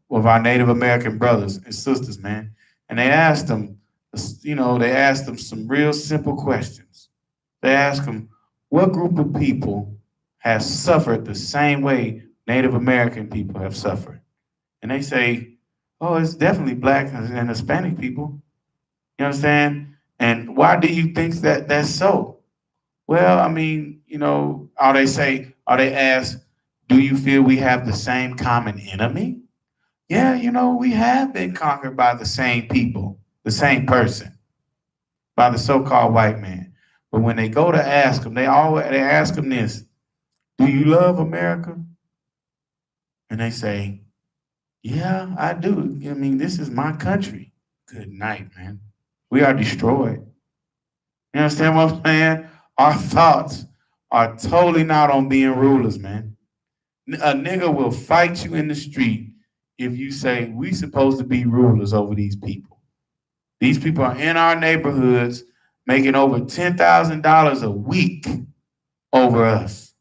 with our Native American brothers and sisters, man. And they asked them, some real simple questions. They asked them, what group of people has suffered the same way Native American people have suffered? And they say, oh, it's definitely black and Hispanic people. You understand? And why do you think that's so? Well, I mean, or they ask, do you feel we have the same common enemy? Yeah, we have been conquered by the same people, the same person, by the so-called white man. But when they go to ask them, they ask them this: do you love America? And they say, yeah, I do. I mean, this is my country. Good night, man. We are destroyed. You understand what I'm saying? Our thoughts are totally not on being rulers, man. A nigga will fight you in the street if you say we supposed to be rulers over these people. These people are in our neighborhoods making over $10,000 a week over us.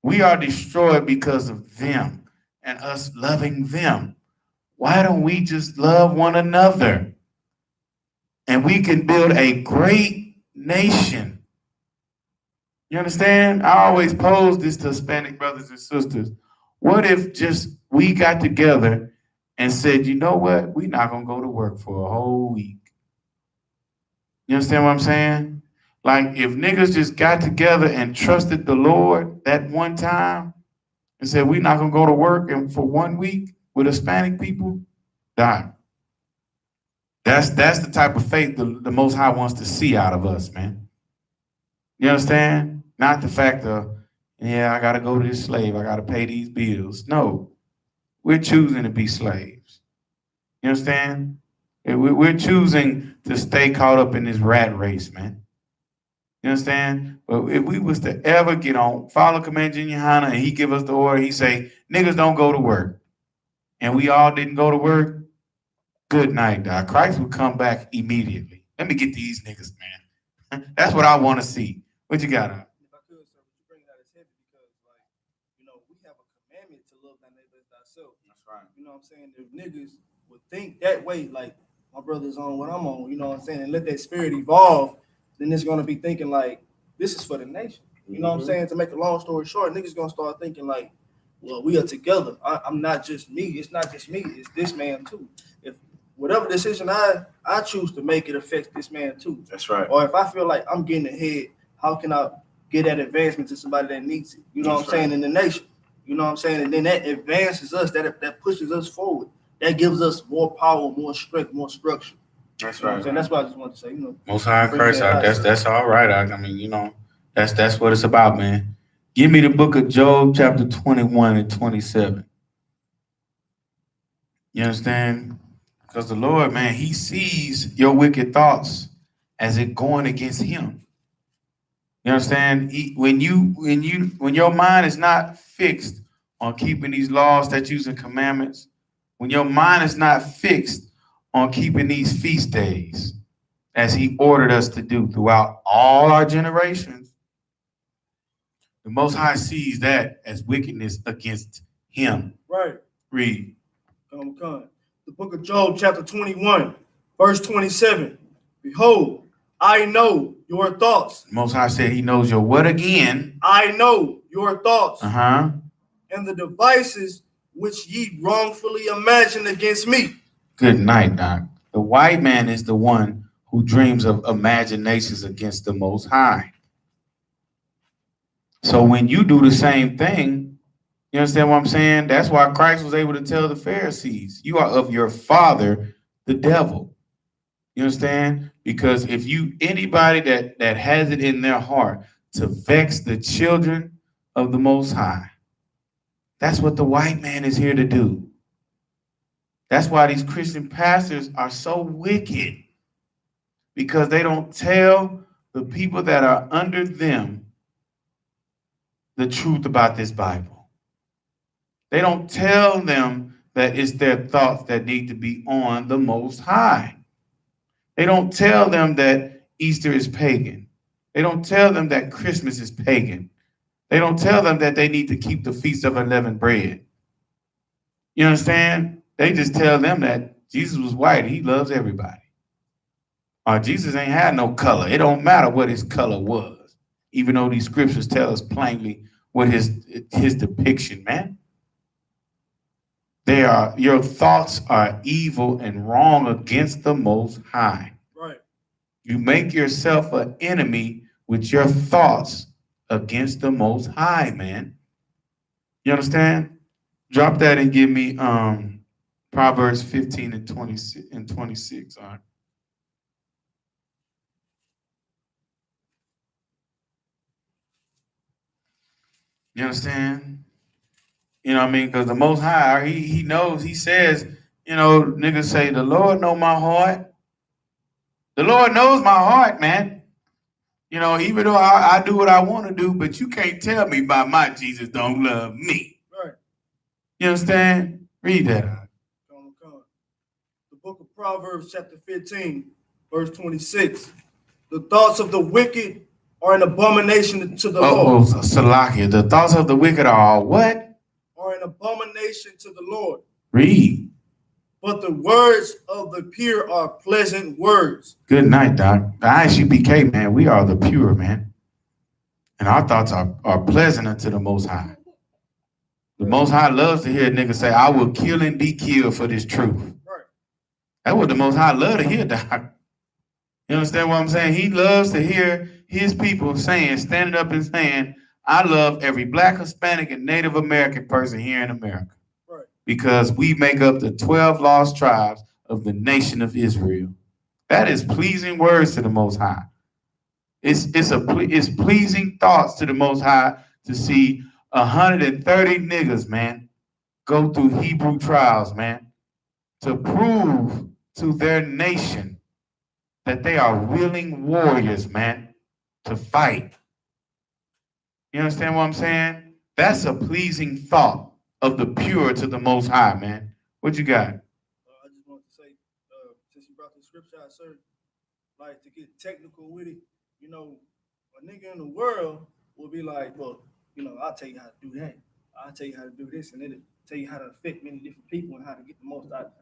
We are destroyed because of them and us loving them. Why don't we just love one another? And we can build a great nation. You understand? I always pose this to Hispanic brothers and sisters. What if just we got together and said, you know what? We're not going to go to work for a whole week. You understand what I'm saying? Like, if niggas just got together and trusted the Lord that one time and said, we're not going to go to work and for 1 week with Hispanic people, die. That's the type of faith the Most High wants to see out of us, man. You understand? Not the fact of, yeah, I got to go to this slave. I got to pay these bills. No, we're choosing to be slaves. You understand? We're choosing to stay caught up in this rat race, man. You understand? But if we was to ever get on, follow Commander YAHANNA, and he give us the order, he say, niggas don't go to work. And we all didn't go to work, good night, dog. Christ would come back immediately. Let me get these niggas, man. That's what I want to see. What you got on? If I could, sir, what you bring that is heavy because, we have a commandment to love thy neighbor as thyself. That's right. You know what I'm saying? If niggas would think that way, like my brother's on what I'm on, you know what I'm saying, and let that spirit evolve, then it's gonna be thinking like this is for the nation. You know what I'm saying? To make a long story short, niggas gonna start thinking like, well, we are together. I'm not just me. It's not just me. It's this man too. If whatever decision I choose to make, it affects this man too. That's right. Or if I feel like I'm getting ahead, how can I get that advancement to somebody that needs it? You know what I'm saying? In the nation. You know what I'm saying? And then that advances us, that pushes us forward. That gives us more power, more strength, more structure. That's You know what I'm right. saying? That's what I just want to say. Most High bring Christ that out. out. That's all right. I mean, that's what it's about, man. Give me the book of Job, chapter 21 and 27. You understand? Because the Lord, man, he sees your wicked thoughts as it going against him. You understand? When your mind is not fixed on keeping these laws, statutes, and commandments, when your mind is not fixed on keeping these feast days, as he ordered us to do throughout all our generations, the Most High sees that as wickedness against him. Right. Read. Come. The book of Job, chapter 21, verse 27. Behold, I know your thoughts. The Most High said he knows your what again? I know your thoughts. Uh-huh. And the devices which ye wrongfully imagined against me. Good night, Doc. The white man is the one who dreams of imaginations against the Most High. So when you do the same thing, you understand what I'm saying? That's why Christ was able to tell the Pharisees, you are of your father, the devil. You understand? Because if anybody that has it in their heart to vex the children of the Most High, that's what the white man is here to do. That's why these Christian pastors are so wicked, because they don't tell the people that are under them the truth about this Bible. They don't tell them that it's their thoughts that need to be on the Most High. They don't tell them that Easter is pagan. They don't tell them that Christmas is pagan. They don't tell them that they need to keep the Feast of Unleavened Bread. You understand? They just tell them that Jesus was white. He loves everybody. Jesus ain't had no color. It don't matter what his color was, even though these scriptures tell us plainly what his depiction, man. Your thoughts are evil and wrong against the Most High. Right. You make yourself an enemy with your thoughts against the Most High, man. You understand? Drop that and give me Proverbs 15 and 26. All right. You understand? You know what I mean? Because the Most High, he knows, he says, niggas say, the Lord know my heart. The Lord knows my heart, man. Even though I do what I want to do, but you can't tell me by my Jesus don't love me. Right. You understand? Read that. Come. The book of Proverbs, chapter 15, verse 26. The thoughts of the wicked are an abomination to the Lord. Salakia. The thoughts of the wicked are what? Are an abomination to the Lord. Read. But the words of the pure are pleasant words. Good night, Doc. The I.S.U.P.K, man, we are the pure, man. And our thoughts are pleasant unto the Most High. The Most High loves to hear a nigga say, I will kill and be killed for this truth. Right. That's what the Most High love to hear, Doc. You understand what I'm saying? He loves to hear his people standing up and saying, I love every Black, Hispanic, and Native American person here in America. Right. Because we make up the 12 lost tribes of the nation of Israel. That is pleasing words to the Most High. It's pleasing thoughts to the Most High to see 130 niggas, man, go through Hebrew trials, man, to prove to their nation that they are willing warriors, man, to fight. You understand what I'm saying? That's a pleasing thought of the pure to the Most High, man. What you got? I just want to say, since you brought the scripture out, sir, like to get technical with it, a nigga in the world will be like, well, I'll tell you how to do that. I'll tell you how to do this, and it'll tell you how to affect many different people and how to get the most out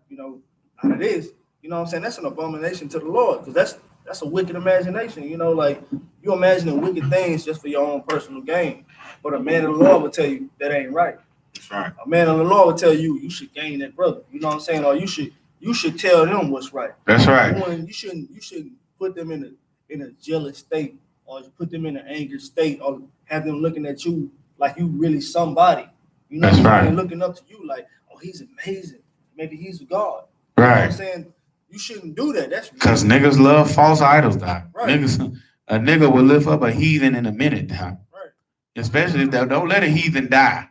of this. You know what I'm saying? That's an abomination to the Lord, because that's a wicked imagination. Like you imagining wicked things just for your own personal gain. But a man of the Lord will tell you that ain't right. That's right. A man of the Lord will tell you should gain that brother. You know what I'm saying? Or you should tell them what's right. That's right. You shouldn't put them in a jealous state, or put them in an angry state, or have them looking at you like you really somebody. You know That's what I'm right. saying? Looking up to you like, oh, he's amazing. Maybe he's God. Right. You know what I'm saying? You shouldn't do that. That's because niggas love false idols, Doc. Right. A nigga will lift up a heathen in a minute, Doc. Right. Especially if they don't let a heathen die.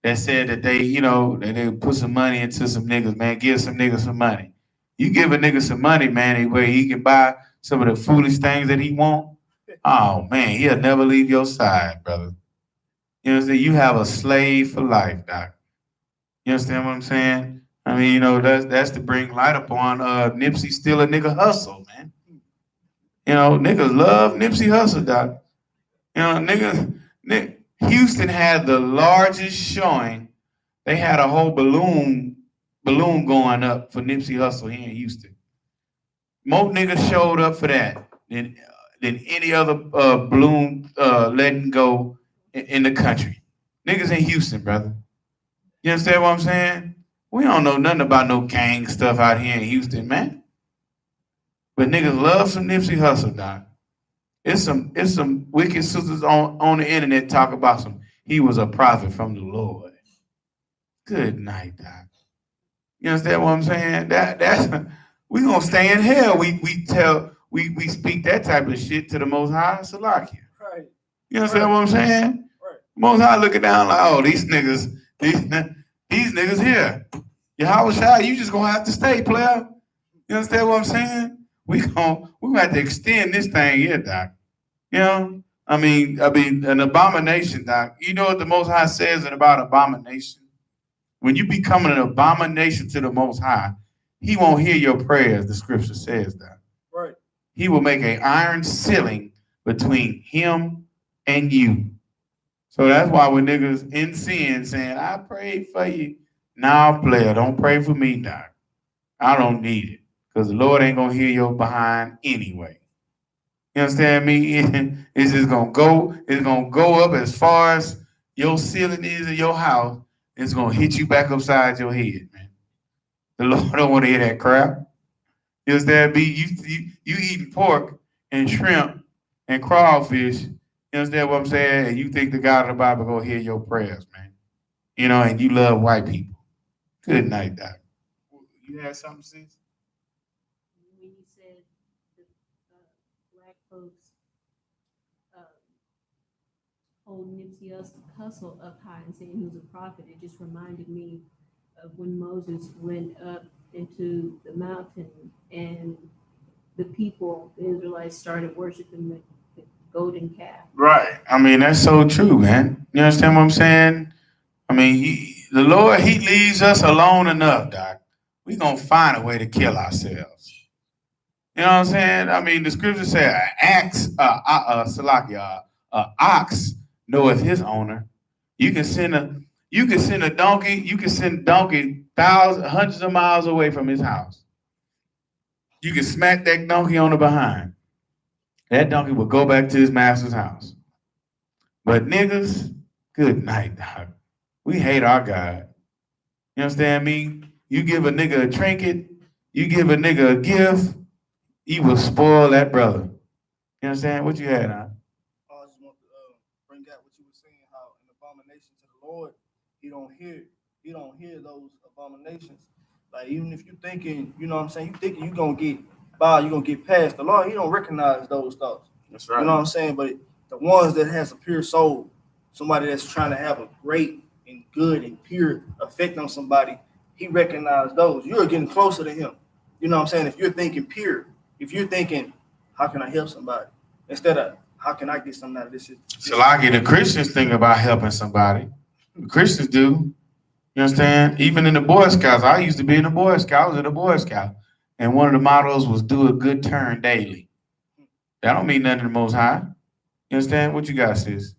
That said that that they put some money into some niggas, man. Give some niggas some money. You give a nigga some money, man, where he can buy some of the foolish things that he want. Oh man, he'll never leave your side, brother. You know what I'm saying? You have a slave for life, Doc. You understand what I'm saying? I mean, that's to bring light upon Nipsey still a nigga hustle, man. You know, niggas love Nipsey Hussle, doc. You know, Houston had the largest showing. They had a whole balloon going up for Nipsey Hussle here in Houston. More niggas showed up for that than any other balloon letting go in the country. Niggas in Houston, brother. You understand what I'm saying? We don't know nothing about no gang stuff out here in Houston, man. But niggas love some Nipsey Hussle, doc. It's some wicked sisters on the internet talk about some. He was a prophet from the Lord. Good night, doc. You understand what I'm saying? That's we gonna stay in hell. We speak that type of shit to the Most High, Salakia. Right. You understand what I'm saying? Right. Most High looking down like, oh, these niggas here. Yahweh Shai, you just gonna have to stay, player. You understand what I'm saying? We gonna have to extend this thing here, doc. You know, I mean, an abomination, doc. You know what the Most High says about abomination? When you become an abomination to the Most High, He won't hear your prayers. The Scripture says that. Right. He will make an iron ceiling between Him and you. So that's why when niggas in sin saying, "I prayed for you," now, player, don't pray for me, doc. I don't need it, because the Lord ain't gonna hear your behind anyway. You understand me? It's just gonna go. It's gonna go up as far as your ceiling is in your house. It's gonna hit you back upside your head, man. The Lord don't want to hear that crap. You understand me? You eating pork and shrimp and crawfish. You understand what I'm saying? And you think the God of the Bible gonna hear your prayers, man? You know, and you love white people. Good night, doc. You had something, sis? When you said the black folks hold Nipsey Hussle up high and saying he was a prophet, it just reminded me of when Moses went up into the mountain and the people, the Israelites, started worshiping the golden calf. Right. I mean, that's so true, man. You understand what I'm saying? I mean, the Lord, He leaves us alone enough, doc. We gonna find a way to kill ourselves. You know what I'm saying? I mean, the Scripture said, ox knoweth his owner. You can send a donkey. You can send a donkey hundreds of miles away from his house. You can smack that donkey on the behind. That donkey will go back to his master's house. But niggas, good night, dog. We hate our God. You understand me? You give a nigga a trinket, you give a nigga a gift, he will spoil that brother. You understand? What you had, huh? I just want to bring out what you were saying, how an abomination to the Lord, He don't hear those abominations. Like, even if you thinking, you know what I'm saying, you thinking you're gonna get by, you're gonna get past the Lord, He don't recognize those thoughts. That's right. You know what I'm saying? But the ones that has a pure soul, somebody that's trying to have a great and good and pure effect on somebody, He recognizes those. You're getting closer to Him. You know what I'm saying? If you're thinking pure, if you're thinking, how can I help somebody? Instead of, how can I get something out of this? So like the Christians think about helping somebody. The Christians do. You understand? Even in the Boy Scouts, I used to be in the Boy Scouts. I was in the Boy Scout. And one of the mottos was do a good turn daily. That don't mean nothing to the Most High. You understand? What you got, sis?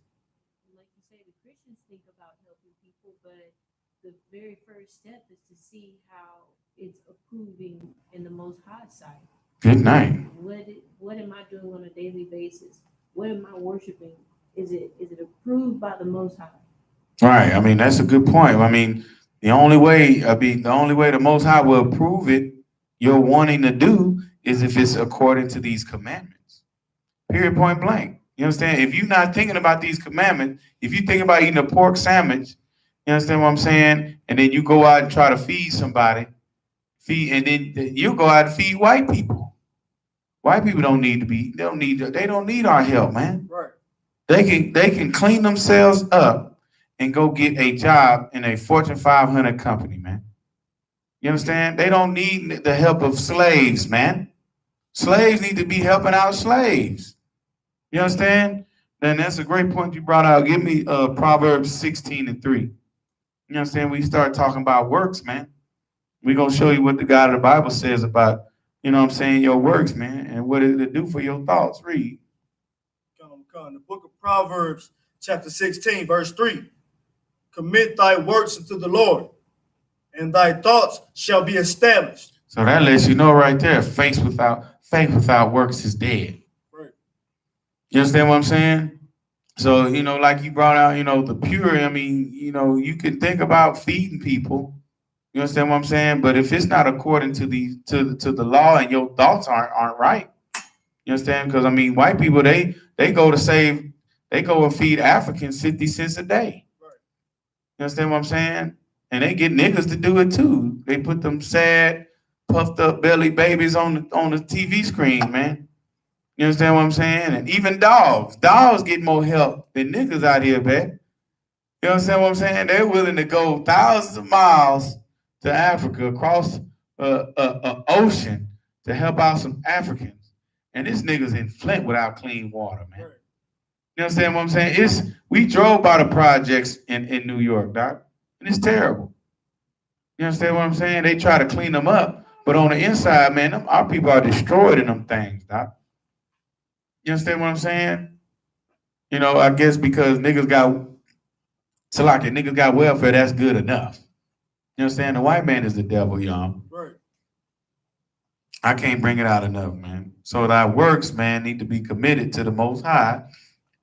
Like you say, the Christians think about helping people, but the very first step is to see how it's approving in the Most High sight. Good night. What am I doing on a daily basis? What am I worshiping? Is it approved by the Most High? Right. I mean, that's a good point. I mean, the only way the Most High will approve it, you're wanting to do, is if it's according to these commandments. Period, point blank. You understand? If you're not thinking about these commandments, if you think about eating a pork sandwich, you understand what I'm saying? And then you go out and try to feed somebody, and then you go out and feed white people. White people don't need our help, man. Right. They can clean themselves up and go get a job in a Fortune 500 company, man. You understand? They don't need the help of slaves, man. Slaves need to be helping out slaves. You understand? Then that's a great point you brought out. Give me Proverbs 16:3. You understand? We start talking about works, man. We're going to show you what the God of the Bible says about you know what I'm saying, your works, man, and what it'll do for your thoughts. Read. Come. The book of Proverbs, chapter 16, verse 3. Commit thy works unto the Lord, and thy thoughts shall be established. So that lets you know right there, faith without works is dead. Right. You understand what I'm saying? So, you know, like you brought out, you know, the pure, I mean, you know, you can think about feeding people. You understand what I'm saying? But if it's not according to the law and your thoughts aren't right, you understand? Because I mean, white people, they go and feed Africans 50 cents a day. Right. You understand what I'm saying? And they get niggas to do it too. They put them sad, puffed up belly babies on the TV screen, man. You understand what I'm saying? And even dogs get more help than niggas out here, man. You understand what I'm saying? They're willing to go thousands of miles to Africa, across a ocean, to help out some Africans. And this nigga's in Flint without clean water, man. Right. You understand what I'm saying? We drove by the projects in New York, Doc, and it's terrible. You understand what I'm saying? They try to clean them up, but on the inside, man, our people are destroyed in them things, Doc. You understand what I'm saying? You know, I guess because niggas got welfare, that's good enough. You understand? The white man is the devil, y'all. Right. I can't bring it out enough, man. So thy works, man, need to be committed to the Most High,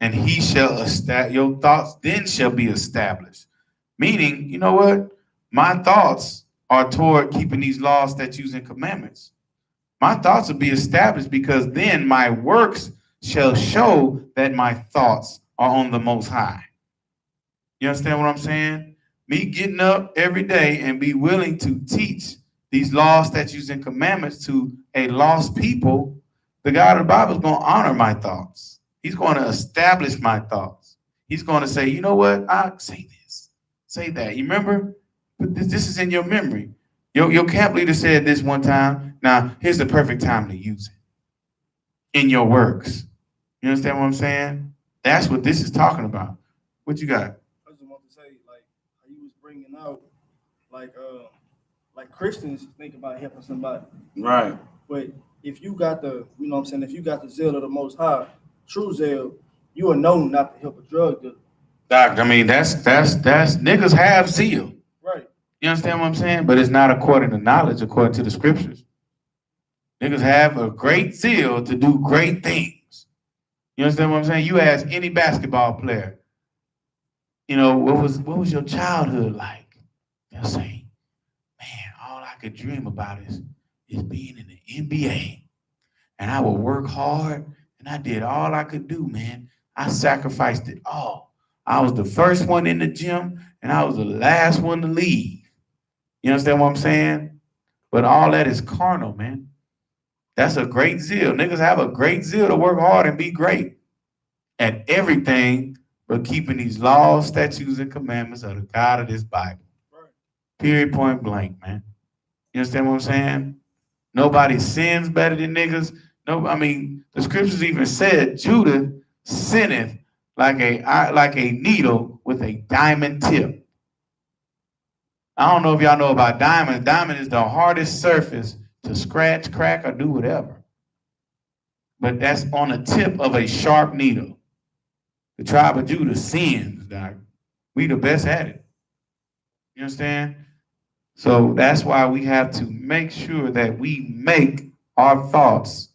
and he shall establish, your thoughts then shall be established. Meaning, you know what? My thoughts are toward keeping these laws, statutes, and commandments. My thoughts will be established because then my works shall show that my thoughts are on the Most High. You understand what I'm saying? Me getting up every day and be willing to teach these laws, statutes, and commandments to a lost people, the God of the Bible is going to honor my thoughts. He's going to establish my thoughts. He's going to say, you know what? I say this, say that. You remember? This is in your memory. Your camp leader said this one time. Now, here's the perfect time to use it in your works. You understand what I'm saying? That's what this is talking about. What you got? I just want to say, like, how you was bringing out, like Christians think about helping somebody. Right. But if you got the, you know what I'm saying, if you got the zeal of the Most High, true zeal, you are known not to help a drug dealer. Doc, I mean, that's niggas have zeal. Right. You understand what I'm saying? But it's not according to knowledge, according to the scriptures. Niggas have a great zeal to do great things. You understand what I'm saying? You ask any basketball player, you know, what was your childhood like? They'll say, man, all I could dream about is being in the NBA. And I would work hard, and I did all I could do, man. I sacrificed it all. I was the first one in the gym, and I was the last one to leave. You understand what I'm saying? But all that is carnal, man. That's a great zeal. Niggas have a great zeal to work hard and be great at everything but keeping these laws, statutes, and commandments of the God of this Bible. Right. Period, point blank, man. You understand what I'm saying? Nobody sins better than niggas. No, I mean, the scriptures even said Judah sinneth like a needle with a diamond tip. I don't know if y'all know about diamond. Diamond is the hardest surface to scratch, crack, or do whatever. But that's on the tip of a sharp needle. The tribe of Judah sins, Doc. We the best at it. You understand? So that's why we have to make sure that we make our thoughts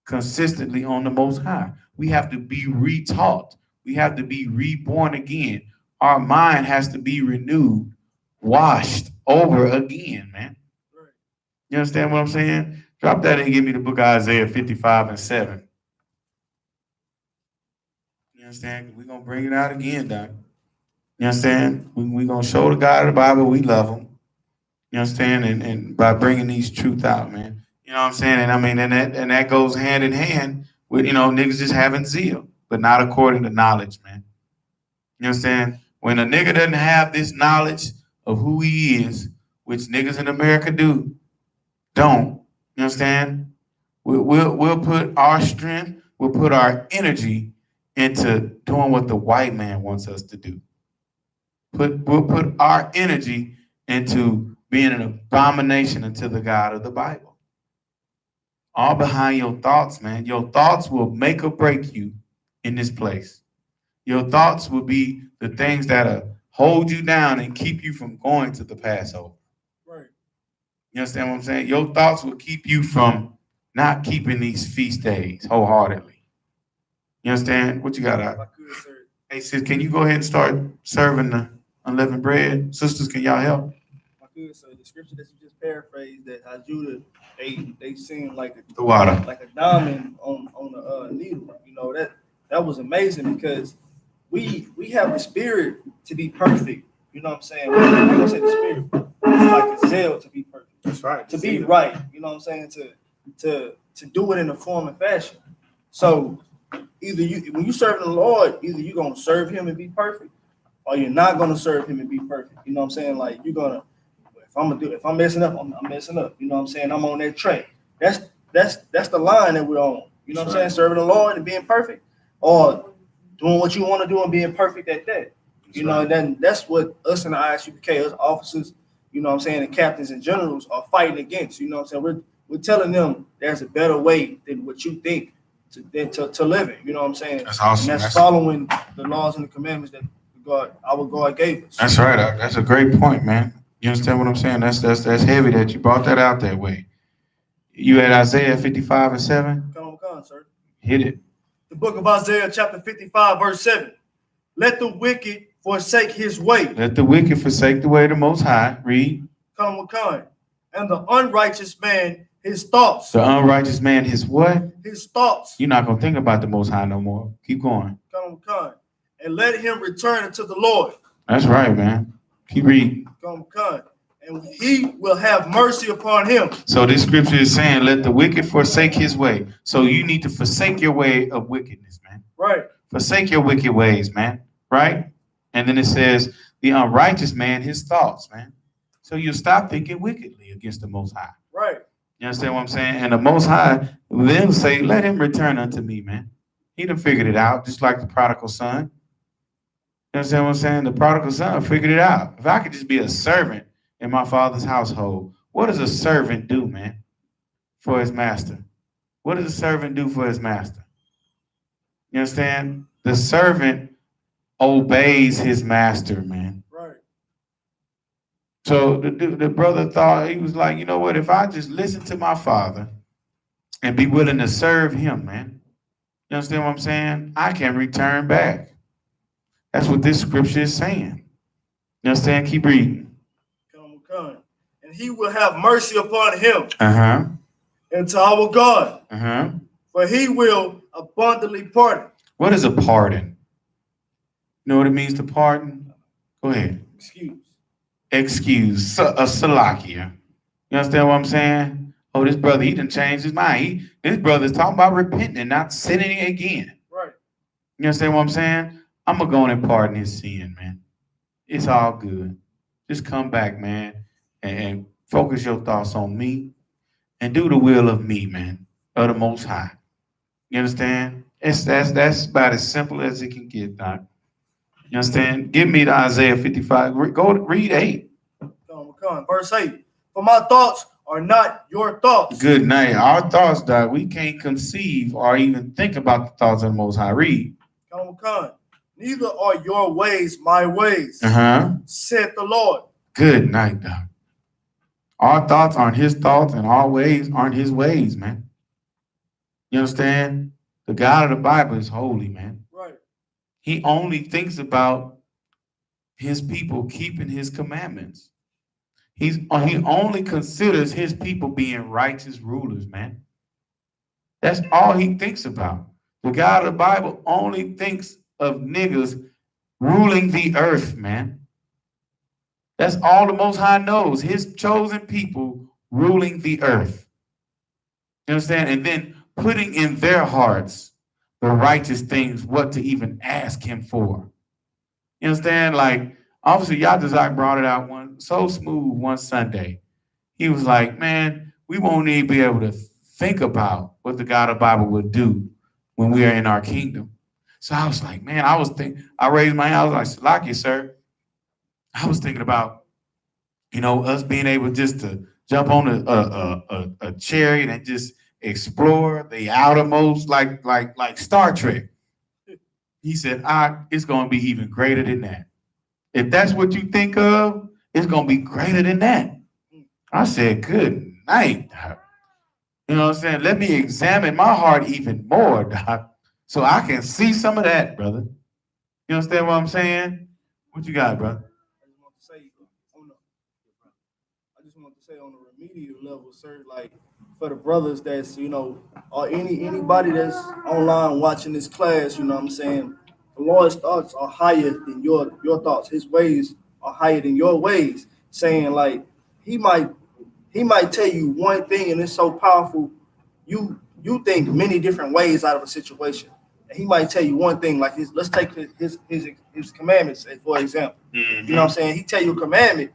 consistently on the Most High. We have to be retaught. We have to be reborn again. Our mind has to be renewed, washed over again, man. Right. You understand what I'm saying? Drop that and give me the book of Isaiah 55:7. You understand? We're going to bring it out again, Doc. You understand? We're going to show the God of the Bible we love him. You understand? And by bringing these truth out, man. You know what I'm saying? And I mean, and that goes hand in hand with, you know, niggas just having zeal, but not according to knowledge, man. You understand? When a nigga doesn't have this knowledge of who he is, which niggas in America don't. You understand? We'll put our strength, we'll put our energy into doing what the white man wants us to do. We'll put our energy into being an abomination unto the God of the Bible. All behind your thoughts, man. Your thoughts will make or break you in this place. Your thoughts will be the things that hold you down and keep you from going to the Passover. Right. You understand what I'm saying? Your thoughts will keep you from not keeping these feast days wholeheartedly. You understand? What you got out? If I could, sir. Hey, sis, can you go ahead and start serving the unleavened bread? Sisters, can y'all help? If I could, sir. The scripture that you just paraphrased, that how Judah, they seem like The water. like a diamond on a needle. You know, that was amazing, because we have the spirit to be perfect. You know what I'm saying? We don't say the spirit, but like a zeal to be perfect. That's right. To be right. You know what I'm saying? To do it in a form and fashion. So either when you serve the Lord, either you're gonna serve him and be perfect, or you're not gonna serve him and be perfect. You know what I'm saying? Like, you're gonna, if I'm messing up, I'm messing up. You know what I'm saying? I'm on that track. That's the line that we're on. You know what I'm saying? Serving the Lord and being perfect, or doing what you want to do and being perfect at that. You know, and then that's what us in the I.S.U.P.K, us officers, you know what I'm saying, and captains and generals are fighting against. You know what I'm saying? We're telling them there's a better way than what you think to live it. You know what I'm saying? That's awesome. And that's following the laws and the commandments that our God gave us. That's right. That's a great point, man. You understand what I'm saying? That's heavy that you brought that out that way. You at Isaiah 55:7? Come on, sir. Hit it. The book of Isaiah, chapter 55, verse 7. Let the wicked forsake his way. Let the wicked forsake the way of the Most High. Read. Come on. And the unrighteous man his thoughts. The unrighteous man his what? His thoughts. You're not gonna think about the Most High no more. Keep going. Come on. And let him return unto the Lord. That's right, man. Keep reading. Come on. And he will have mercy upon him. So this scripture is saying, let the wicked forsake his way. So you need to forsake your way of wickedness, man. Right. Forsake your wicked ways, man. Right? And then it says, the unrighteous man, his thoughts, man. So you stop thinking wickedly against the Most High. Right. You understand what I'm saying? And the Most High then say, let him return unto me, man. He done figured it out, just like the prodigal son. You understand what I'm saying? The prodigal son figured it out. If I could just be a servant in my father's household, what does a servant do, man, for his master? What does a servant do for his master? You understand? The servant obeys his master, man. Right. So the brother thought, he was like, you know what? If I just listen to my father and be willing to serve him, man, you understand what I'm saying? I can return back. That's what this scripture is saying. You understand? Keep reading. Come. And he will have mercy upon him. Uh-huh. And to our God. Uh-huh. For he will abundantly pardon. What is a pardon? You know what it means to pardon? Go ahead. Excuse. A salakia. You understand what I'm saying? Oh, this brother, he done changed his mind. This brother's talking about repenting and not sinning again. Right. You understand what I'm saying? I'm going to go on and pardon his sin, man. It's all good. Just come back, man, and focus your thoughts on me and do the will of me, man, of the Most High. You understand? That's about as simple as it can get, Doc. You understand? Give me the Isaiah 55. Go read 8. Come. Verse 8. For my thoughts are not your thoughts. Good night. Our thoughts, Doc, we can't conceive or even think about the thoughts of the Most High. Read. Come. Neither are your ways my ways, said the Lord. Good night, Doc. Our thoughts aren't his thoughts, and our ways aren't his ways, man. You understand? The God of the Bible is holy, man. Right. He only thinks about his people keeping his commandments. He only considers his people being righteous rulers, man. That's all he thinks about. The God of the Bible only thinks of niggas ruling the earth, man. That's all the Most High knows. His chosen people ruling the earth. You understand? And then putting in their hearts the righteous things, what to even ask him for. You understand? Like, Officer Yazak brought it out so smooth one Sunday. He was like, man, we won't even be able to think about what the God of the Bible would do when we are in our kingdom. So I was like, man, I raised my hand. I was like, Salakia, sir. I was thinking about, us being able just to jump on a chariot and just explore the outermost, like Star Trek. He said, it's going to be even greater than that. If that's what you think of, it's going to be greater than that. I said, good night, Doc. You know what I'm saying? Let me examine my heart even more, Doc, so I can see some of that, brother. You understand what I'm saying? What you got, brother? I just want to say on a remedial level, sir, like for the brothers that's, or anybody that's online watching this class, you know what I'm saying? The Lord's thoughts are higher than your thoughts. His ways are higher than your ways. Saying like he might tell you one thing and it's so powerful, you think many different ways out of a situation. And he might tell you one thing, like let's take his commandments, for example. Mm-hmm. You know what I'm saying? He tell you a commandment,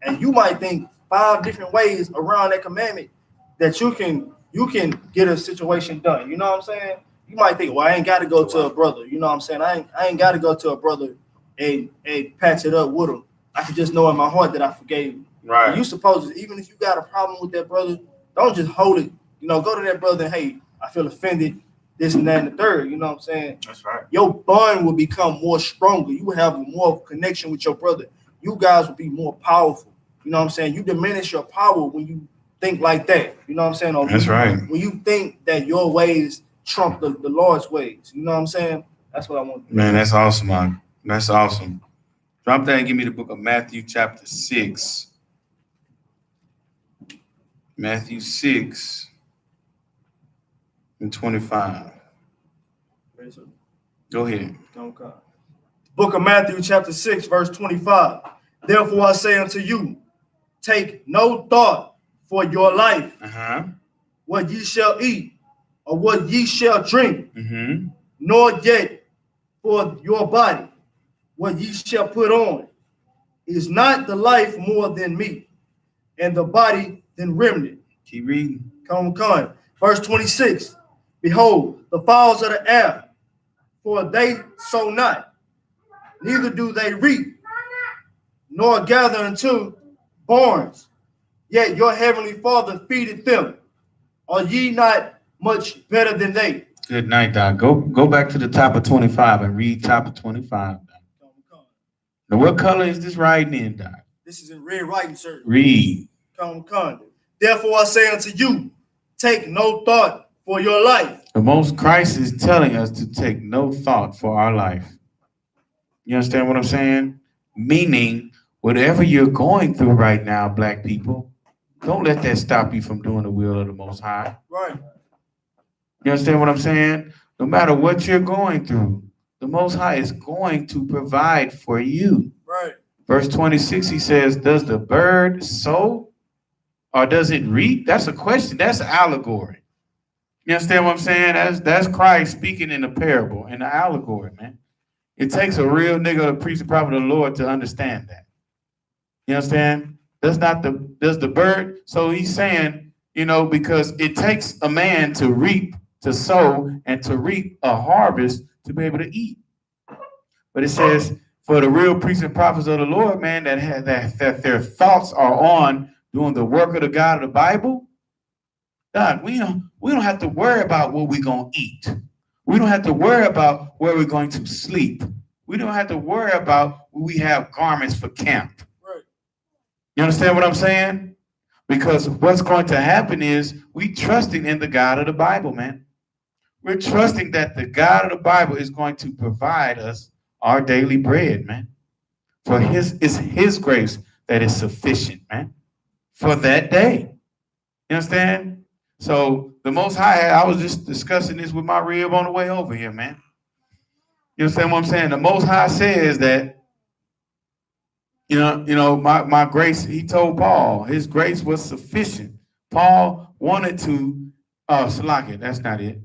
and you might think 5 different ways around that commandment that you can get a situation done. You know what I'm saying? You might think, well, I ain't got to go to a brother. You know what I'm saying? I ain't got to go to a brother and patch it up with him. I can just know in my heart that I forgave him. Right. And you suppose even if you got a problem with that brother, don't just hold it. Go to that brother and, hey, I feel offended, this and that and the third. You know what I'm saying? That's right. Your bond will become more stronger. You will have more connection with your brother. You guys will be more powerful. You know what I'm saying? You diminish your power when you think like that. You know what I'm saying? Or that's right. When you think that your ways trump the Lord's ways. You know what I'm saying? That's what I want. Man, that's awesome, man. That's awesome. Drop that and give me the book of Matthew chapter 6. Matthew 6 and 25. Go ahead. Okay. Book of Matthew chapter 6, verse 25. Therefore I say unto you, take no thought for your life, what ye shall eat, or what ye shall drink, nor yet for your body, what ye shall put on. Is not the life more than meat, and the body than raiment? Keep reading. Come on. Verse 26. Behold, the fowls of the air, for they sow not, neither do they reap, nor gather into barns, yet your heavenly Father feedeth them. Are ye not much better than they? Good night, Doc. Go back to the top of 25 and read top of 25. Now, what color is this writing in, Doc? This is in red writing, sir. Read. Come. Therefore I say unto you, take no thought for your life. The most Christ is telling us to take no thought for our life. You understand what I'm saying? Meaning, whatever you're going through right now, black people, don't let that stop you from doing the will of the Most High. Right. You understand what I'm saying? No matter what you're going through, the Most High is going to provide for you. Right. Verse 26, he says, does the bird sow or does it reap? That's a question. That's an allegory. You understand what I'm saying? That's Christ speaking in a parable, in an allegory, man. It takes a real nigga, a priest, a prophet of the Lord to understand that. You understand? Does the bird? So he's saying, because it takes a man to reap, to sow, and to reap a harvest to be able to eat. But it says, for the real priests and prophets of the Lord, man, that their thoughts are on doing the work of the God of the Bible, God, we don't have to worry about what we're going to eat. We don't have to worry about where we're going to sleep. We don't have to worry about where we have garments for camp. Right. You understand what I'm saying? Because what's going to happen is we trusting in the God of the Bible, man. We're trusting that the God of the Bible is going to provide us our daily bread, man. For it's his grace that is sufficient, man, for that day. You understand? So the Most High, I was just discussing this with my rib on the way over here, man. You understand what I'm saying? The Most High says that, my grace, he told Paul, his grace was sufficient. Paul wanted to, Salaki, that's not it.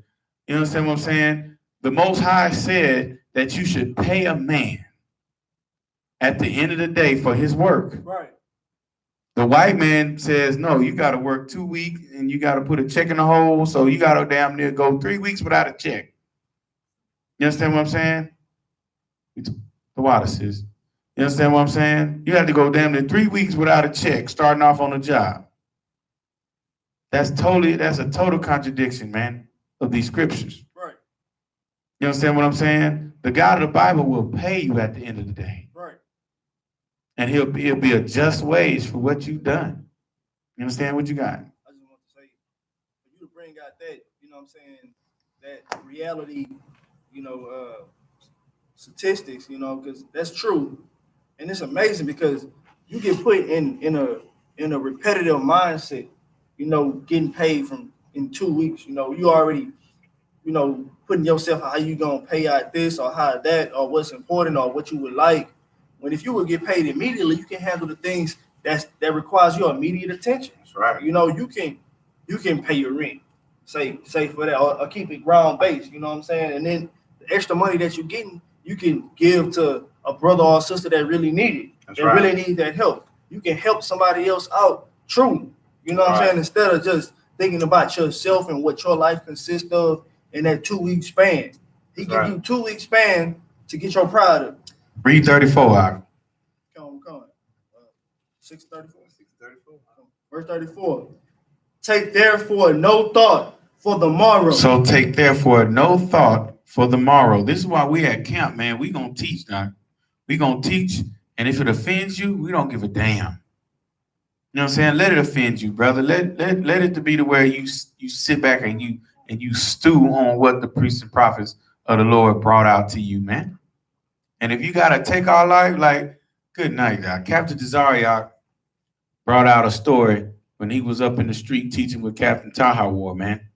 You understand what I'm saying? The Most High said that you should pay a man at the end of the day for his work. Right. The white man says, no, you got to work 2 weeks and you got to put a check in the hole. So you got to damn near go 3 weeks without a check. You understand what I'm saying? The water says, you understand what I'm saying? You have to go damn near 3 weeks without a check starting off on a job. That's a total contradiction, man, of these scriptures. Right. You understand what I'm saying? The God of the Bible will pay you at the end of the day. Right. And he'll be a just wage for what you've done. You understand what you got? I just want to say, for you to bring out that, you know what I'm saying, that reality, you know, statistics, you know, because that's true. And it's amazing because you get put in a repetitive mindset, you know, getting paid from in 2 weeks, you know, you already, you know, putting yourself how you gonna pay out this or how that or what's important or what you would like. When if you would get paid immediately, you can handle the things that requires your immediate attention. That's right. You know, you can pay your rent, say for that, or keep it ground based. You know what I'm saying? And then the extra money that you're getting, you can give to a brother or a sister that really need it. That's that right. really need that help. You can help somebody else out truly. You know what I'm saying? Instead of just thinking about yourself and what your life consists of in that 2 week span. He give you 2 week span to get your pride up. Read 34 out. Come on. 634. Verse 34. Take therefore no thought for the morrow. So take therefore no thought for the morrow. This is why we at camp, man. We gonna teach, Doc. We gonna teach, and if it offends you, we don't give a damn. You know what I'm saying? Let it offend you, brother. Let it to be to where you sit back and you stew on what the priests and prophets of the Lord brought out to you, man. And if you gotta take our life, like, good night, Doc. Captain Desariak brought out a story when he was up in the street teaching with Captain Taha War, man.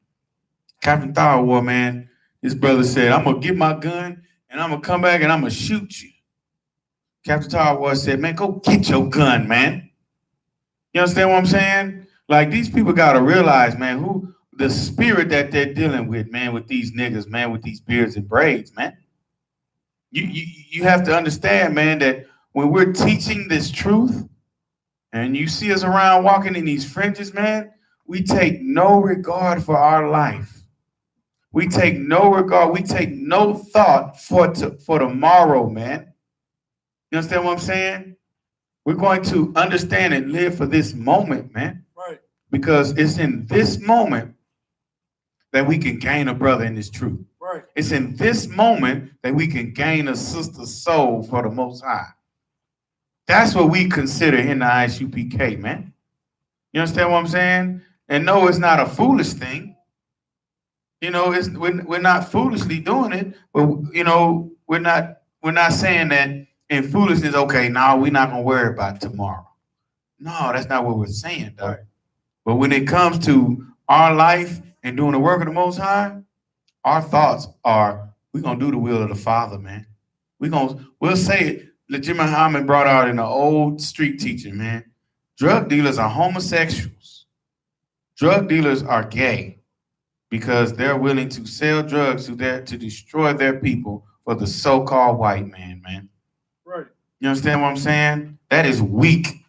Captain Taha War, man, his brother said, I'm gonna get my gun and I'm gonna come back and I'm gonna shoot you. Captain Taha War said, man, go get your gun, man. You understand what I'm saying? Like, these people gotta realize, man, who the spirit that they're dealing with, man, with these niggas, man, with these beards and braids, man. You have to understand, man, that when we're teaching this truth, and you see us around walking in these fringes, man, we take no regard for our life. We take no regard. We take no thought for tomorrow, man. You understand what I'm saying? We're going to understand and live for this moment, man. Right. Because it's in this moment that we can gain a brother in this truth. Right. It's in this moment that we can gain a sister's soul for the Most High. That's what we consider in the I.S.U.P.K, man. You understand what I'm saying? And no, it's not a foolish thing. You know, we're not foolishly doing it, but you know, we're not saying that in foolishness, okay, now we're not gonna worry about tomorrow. No, that's not what we're saying, though. Right. But when it comes to our life and doing the work of the Most High, our thoughts are, we're gonna do the will of the Father, man. We'll say it. Jim Muhammad brought out in the old street teaching, man. Drug dealers are homosexuals. Drug dealers are gay because they're willing to sell drugs to destroy their people for the so-called white man, man. Right. You understand what I'm saying? That is weak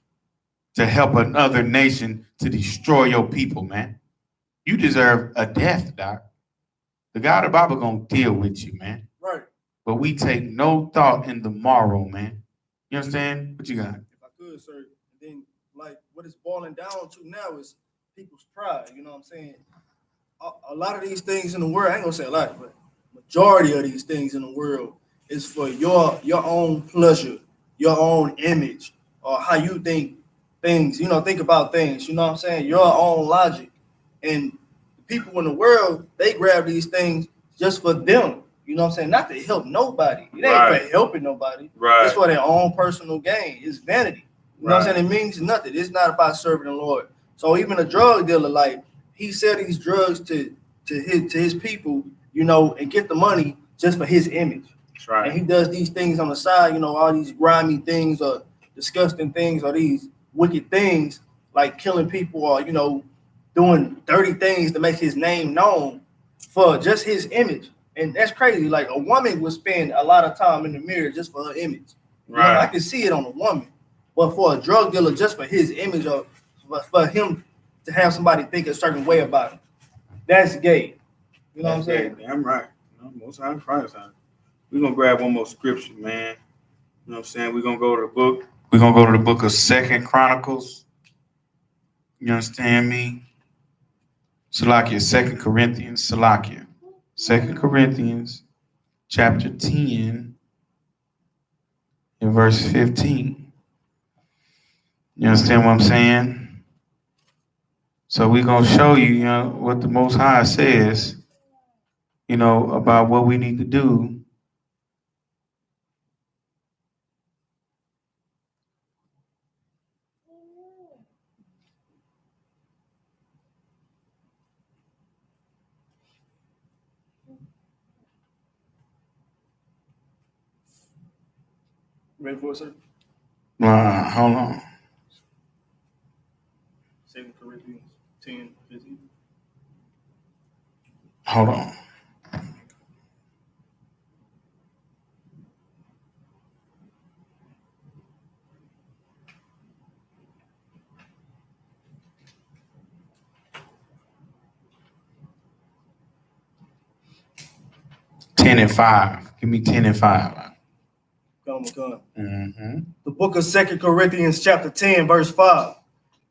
to help another nation to destroy your people, man. You deserve a death, Doc. The God of the Bible gonna deal with you, man. Right. But we take no thought in the morrow, man. You understand? What you got? If I could, sir, then like what it's boiling down to now is people's pride. You know what I'm saying? A lot of these things in the world, I ain't gonna say a lot, but majority of these things in the world is for your own pleasure, your own image, or how you think things, you know, think about things, you know what I'm saying? Your own logic. And people in the world, they grab these things just for them. You know what I'm saying? Not to help nobody. It ain't for helping nobody. Right. It's for their own personal gain. It's vanity. You know what I'm saying? It means nothing. It's not about serving the Lord. So even a drug dealer, like, he sell these drugs to his people, you know, and get the money just for his image. That's right. And he does these things on the side, you know, all these grimy things or disgusting things or these wicked things, like killing people or, you know, doing dirty things to make his name known for just his image. And that's crazy. Like, a woman would spend a lot of time in the mirror just for her image. Right. You know, I can see it on a woman. But for a drug dealer, just for his image or for him to have somebody think a certain way about him, that's gay. You know what I'm saying? Damn right. You know, Most High Christ. We're going to grab one more scripture, man. You know what I'm saying? We're going to go to the book. We're going to go to the book of 2 Chronicles. You understand me? Salakia, 2 Corinthians, Salakia. 2 Corinthians chapter 10 and verse 15. You understand what I'm saying? So we're going to show you, you know, what the Most High says, you know, about what we need to do. Ready for it, sir? Hold on. 2 Corinthians 10, 15. Hold on. Ten and 5. Give me 10 and 5. Come. Mm-hmm. The book of 2 Corinthians chapter 10, verse 5.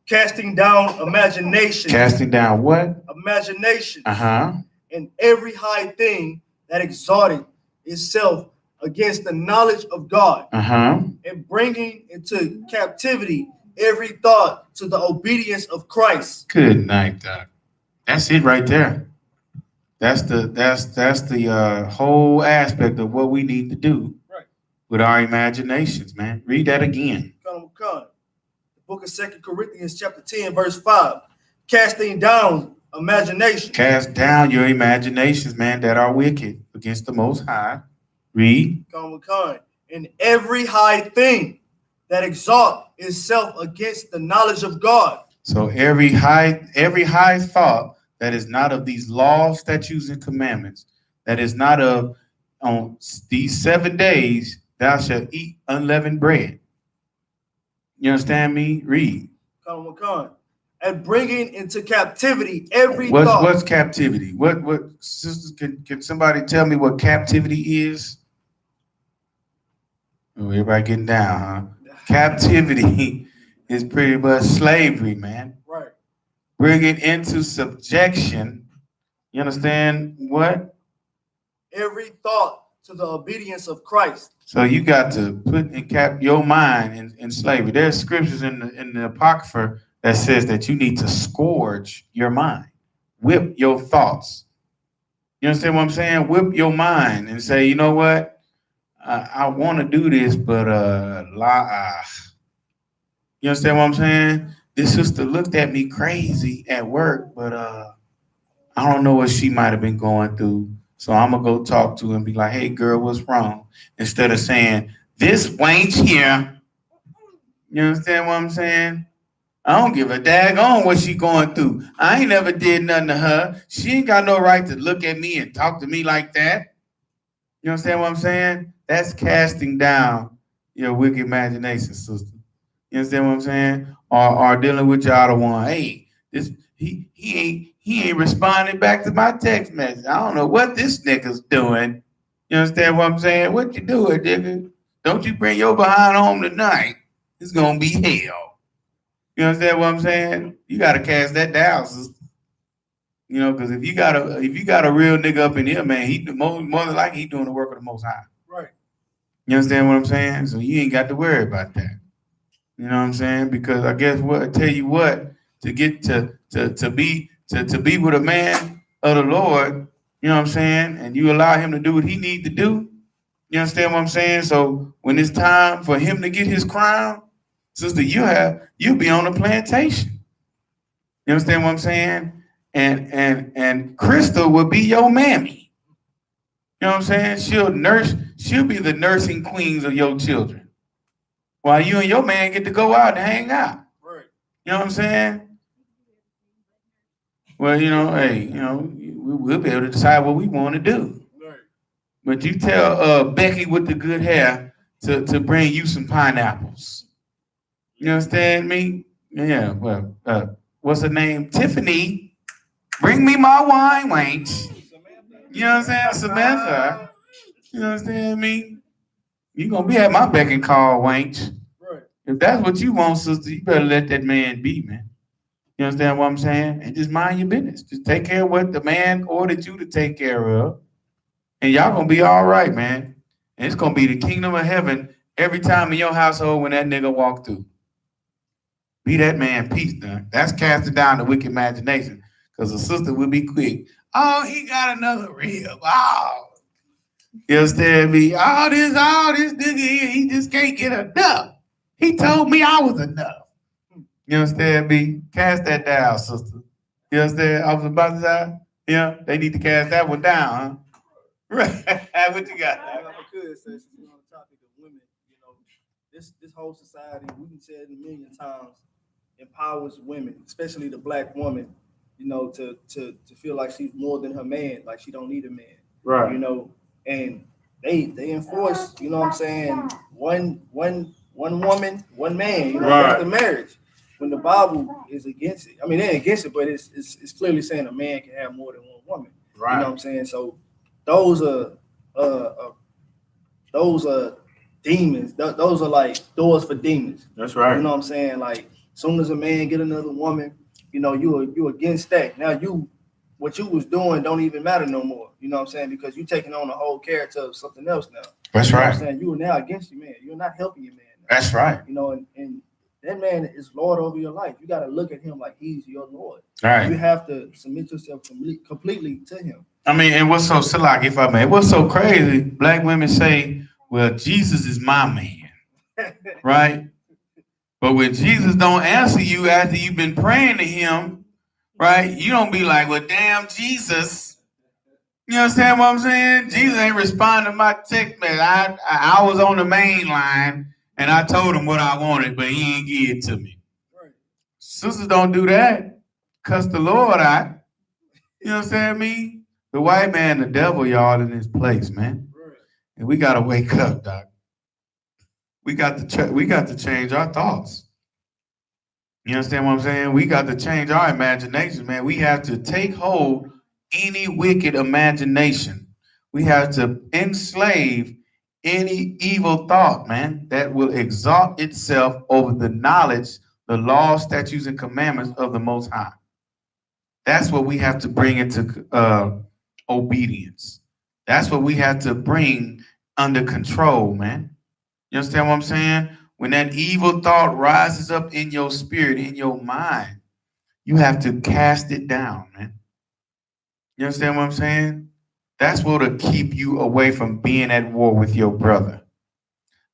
Casting down imagination. Casting down what? Imagination. Uh-huh. And every high thing that exalted itself against the knowledge of God. Uh-huh. And bringing into captivity every thought to the obedience of Christ. Good night, Doc. That's it right there. That's the whole aspect of what we need to do with our imaginations, man. Read that again. Come. The book of 2 Corinthians chapter 10, verse 5. Casting down imagination. Cast down your imaginations, man, that are wicked against the Most High. Read. Come. And every high thing that exalt itself against the knowledge of God. So every high thought that is not of these laws, statutes, and commandments, that is not of on these 7 days, thou shalt eat unleavened bread. You understand me? Read. Come. And bringing into captivity every thought. What's captivity? What sisters, can somebody tell me what captivity is? Oh, everybody getting down, huh? Captivity is pretty much slavery, man. Right. Bring it into subjection. You understand what? Every thought to the obedience of Christ. So you got to put in your mind in slavery. There's scriptures in the Apocrypha that says that you need to scourge your mind, whip your thoughts. You understand what I'm saying? Whip your mind and say, you know what? I want to do this, but you understand what I'm saying? This sister looked at me crazy at work, but I don't know what she might have been going through. So I'm gonna go talk to her and be like, hey girl, what's wrong? Instead of saying, this wench here. You understand what I'm saying? I don't give a daggone what she going through. I ain't never did nothing to her. She ain't got no right to look at me and talk to me like that. You understand what I'm saying? That's casting down your wicked imagination, sister. You understand what I'm saying? Or dealing with your other one. Hey, he ain't responding back to my text message. I don't know what this nigga's doing. You understand what I'm saying? What you doing, nigga? Don't you bring your behind home tonight. It's gonna be hell. You understand what I'm saying? You gotta cast that down, sister. You know, because if you got a real nigga up in here, man, he more than likely he doing the work of the Most High. Right. You understand what I'm saying? So you ain't got to worry about that. You know what I'm saying? Because I guess what I tell you what, to get to be with a man of the Lord, you know what I'm saying, and you allow him to do what he need to do. You understand what I'm saying? So when it's time for him to get his crown, sister, you'll be on a plantation. You understand what I'm saying? And Crystal will be your mammy. You know what I'm saying? She'll be the nursing queens of your children. While you and your man get to go out and hang out. Right. You know what I'm saying? Well, you know, hey, you know, we'll be able to decide what we want to do. Right. But you tell Becky with the good hair to bring you some pineapples. You understand me? Yeah, well, what's her name? Tiffany. Bring me my wine, wench. You know what I'm saying? Samantha. You understand me? You gonna be at my beck and call, wench. Right. If that's what you want, sister, you better let that man be, man. You You understand what I'm saying? And just mind your business. Just take care of what the man ordered you to take care of. And y'all gonna be all right, man. And it's gonna be the kingdom of heaven every time in your household when that nigga walk through. Be that man peace, done. That's casting down the wicked imagination. Because the sister will be quick. Oh, he got another rib. Oh. You understand me? All this nigga here, he just can't get enough. He told me I was enough. You understand me? Cast that down, sister. You understand? I was about to say, yeah, they need to cast that one down, huh? Right. What you got? I could say, since we're on the topic of women, you know, this whole society, we can say it a million times, empowers women, especially the black woman, you know, to feel like she's more than her man, like she don't need a man. Right. You know, and they enforce, you know what I'm saying, one woman, one man, you know, that's the marriage. When the Bible is against it. I mean, they're against it, but it's clearly saying a man can have more than one woman. Right. You know what I'm saying? So those are demons. Those are like doors for demons. That's right. You know what I'm saying? Like, soon as a man get another woman, you know, you against that. Now what you was doing don't even matter no more. You know what I'm saying? Because you taking on a whole character of something else now. That's you know right. What I'm saying? You are now against your man. You're not helping your man now. That's right. You know, and that man is Lord over your life. You got to look at him like he's your Lord. Right. You have to submit yourself completely to him. I mean, and what's so Salak, if I may, what's so crazy? Black women say, "Well, Jesus is my man," right? But when Jesus don't answer you after you've been praying to him, right? You don't be like, "Well, damn, Jesus." You understand what I'm saying? Jesus ain't responding to my text message. I was on the main line and I told him what I wanted, but he ain't give it to me. Right. Sisters don't do that. Cuss the Lord out. You understand me? The white man, the devil, y'all in his place, man. Right. And we gotta wake up, Doc. We got to change our thoughts. You understand what I'm saying? We got to change our imagination, man. We have to take hold any wicked imagination. We have to enslave any evil thought, man, that will exalt itself over the knowledge, the laws, statutes, and commandments of the Most High. That's what we have to bring into obedience. That's what we have to bring under control, man. You understand what I'm saying? When that evil thought rises up in your spirit, in your mind, you have to cast it down, man. You understand what I'm saying? That's what will keep you away from being at war with your brother.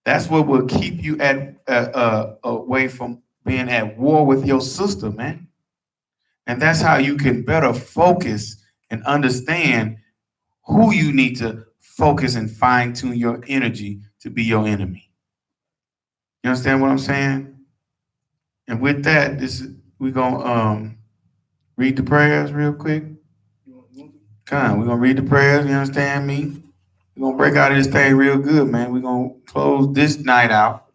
That's what will keep you away from being at war with your sister, man. And that's how you can better focus and understand who you need to focus and fine tune your energy to be your enemy. You understand what I'm saying? And with that, we're gonna read the prayers real quick. We're gonna read the prayers, you understand me? We're gonna break out of this thing real good, man. We're gonna close this night out,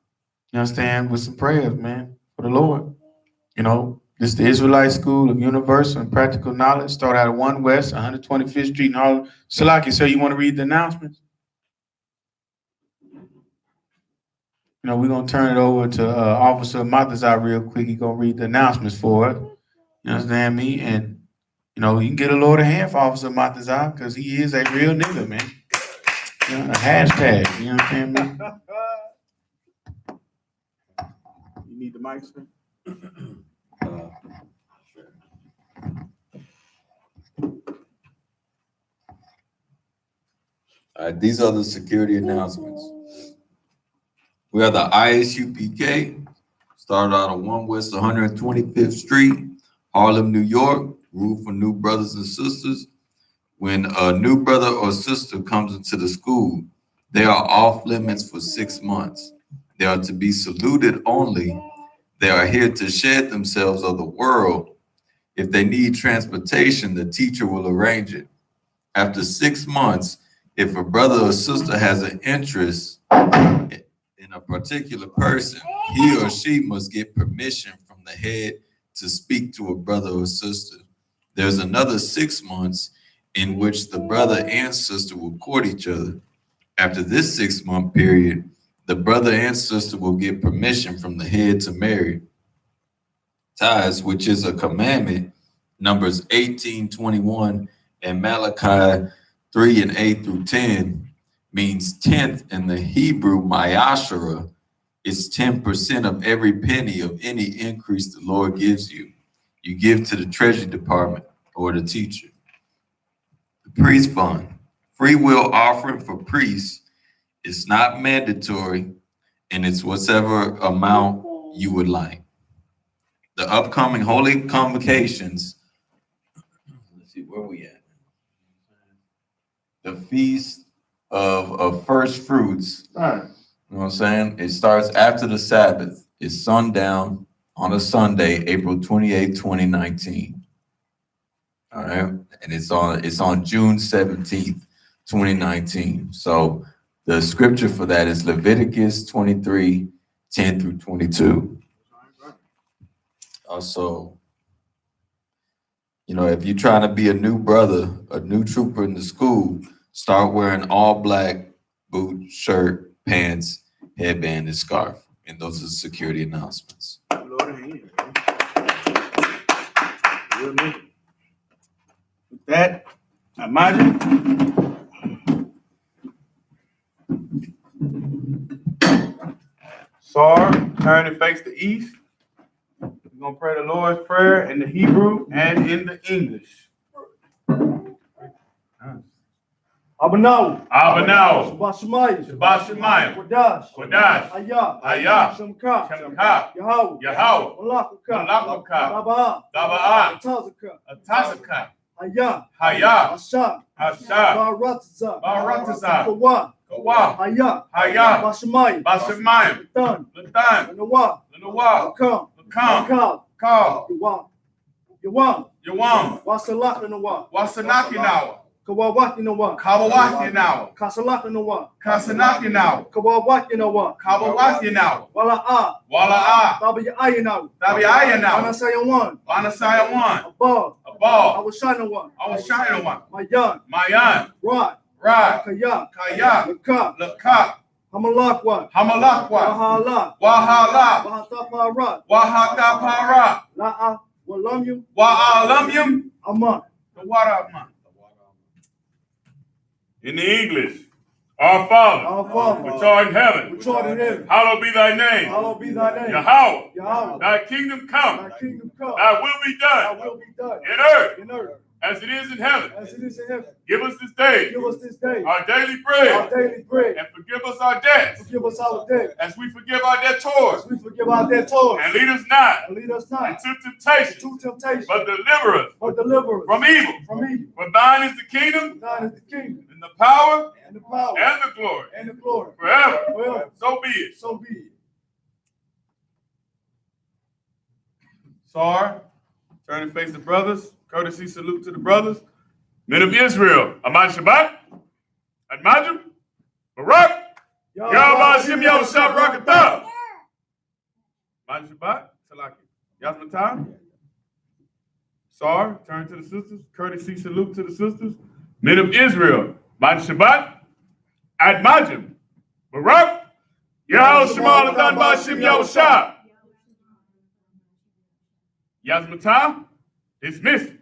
you understand, with some prayers, man, for the Lord. You know, this is the Israelite School of Universal and Practical Knowledge. Start out at 1 West, 125th Street in Harlem. Salaki, sir, you want to read the announcements? You know, we're going to turn it over to Officer Matazar real quick. He's going to read the announcements for us. You understand me? And, you know, you can get a load of hand for Officer Matazar because he is a real nigga, man. You know, a hashtag. You understand me? You need the mic, sir? All right, these are the security announcements. We have the I.S.U.P.K. Started out on 1 West 125th Street, Harlem, New York. Rule for new brothers and sisters. When a new brother or sister comes into the school, they are off limits for 6 months. They are to be saluted only. They are here to shed themselves of the world. If they need transportation, the teacher will arrange it. After 6 months, if a brother or sister has an interest in a particular person, he or she must get permission from the head to speak to a brother or sister. There's another 6 months in which the brother and sister will court each other. After this 6-month period, the brother and sister will get permission from the head to marry. tithes, which is a commandment, Numbers 18:21, and Malachi 3:8 through 10, means tenth in the Hebrew ma'ashara is 10% of every penny of any increase the Lord gives you. You give to the Treasury Department or the teacher. The priest fund, free will offering for priests is not mandatory, and it's whatever amount you would like. The upcoming holy convocations, let's see where we at. The feast of first fruits, you know what I'm saying? It starts after the Sabbath. It's sundown on a Sunday, April 28, 2019. All right, and it's on June 17th, 2019. So the scripture for that is Leviticus 23:10 through 22. Also, you know, if you're trying to be a new brother, a new trooper in the school, start wearing all black boot, shirt, pants, headband, and scarf. And those are security announcements. With that, I imagine. Sar, turn and face the east. We're going to pray the Lord's Prayer in the Hebrew and in the English. Abanaw. Abanaw. Shabbat Shemayim. Shabbat Shemayim. Kodash. Kodash. I.S.U.P.K. I.S.U.P.K. Shemka. Yahweh. Yahweh. Malakuka. Daba'a. Daba'a. Atazaka. Haya. Asha. Barataza. Kawa. Haya. Bashemayim. Latan. Lanawa. Lakam. Kal. Yawam. Wasalak Lanawa. Wasanaki now. Kawawaki Nawa. Kawawaki now. Kasalak Nawa. Kasanaki now. Kawawaki Nawa. Kawawaki now. Wala'a. Tabi'aya now. Tabi'aya now. Manasaya one. Manasaya one. Above. Above. Awashana one. Awashina one. Mayan. Rod. Kaya. Lakak. Hamalak one. Hamalak one. Wahala. Wahala. Wahataparat. Wahakapara. La'a. Walamyum. Wa'alamyum. Aman. The water man. In the English, our Father, which art in heaven, hallowed be thy name. Yahweh, thy kingdom come, thy will be done in earth as it is in heaven. Give us this day our daily bread, and forgive us our debts as we forgive our debtors. And lead us not into temptation, but deliver us from evil. For thine is the kingdom, and the power, and the glory, forever. So be it. Sar, turn and face the brothers. Courtesy salute to the brothers. Men of Israel, Amad Shabbat, Admajim, Barak, Yahweh Hashem Yahushua Barakatah. Amad Shabbat, Salaki. Yasmatah. Sar, turn to the sisters. Courtesy salute to the sisters. Men of Israel, Amad Shabbat, Admajim, Barak, Yahweh Shema Ladan Hashem Yahushua. Yasmatah, dismissed.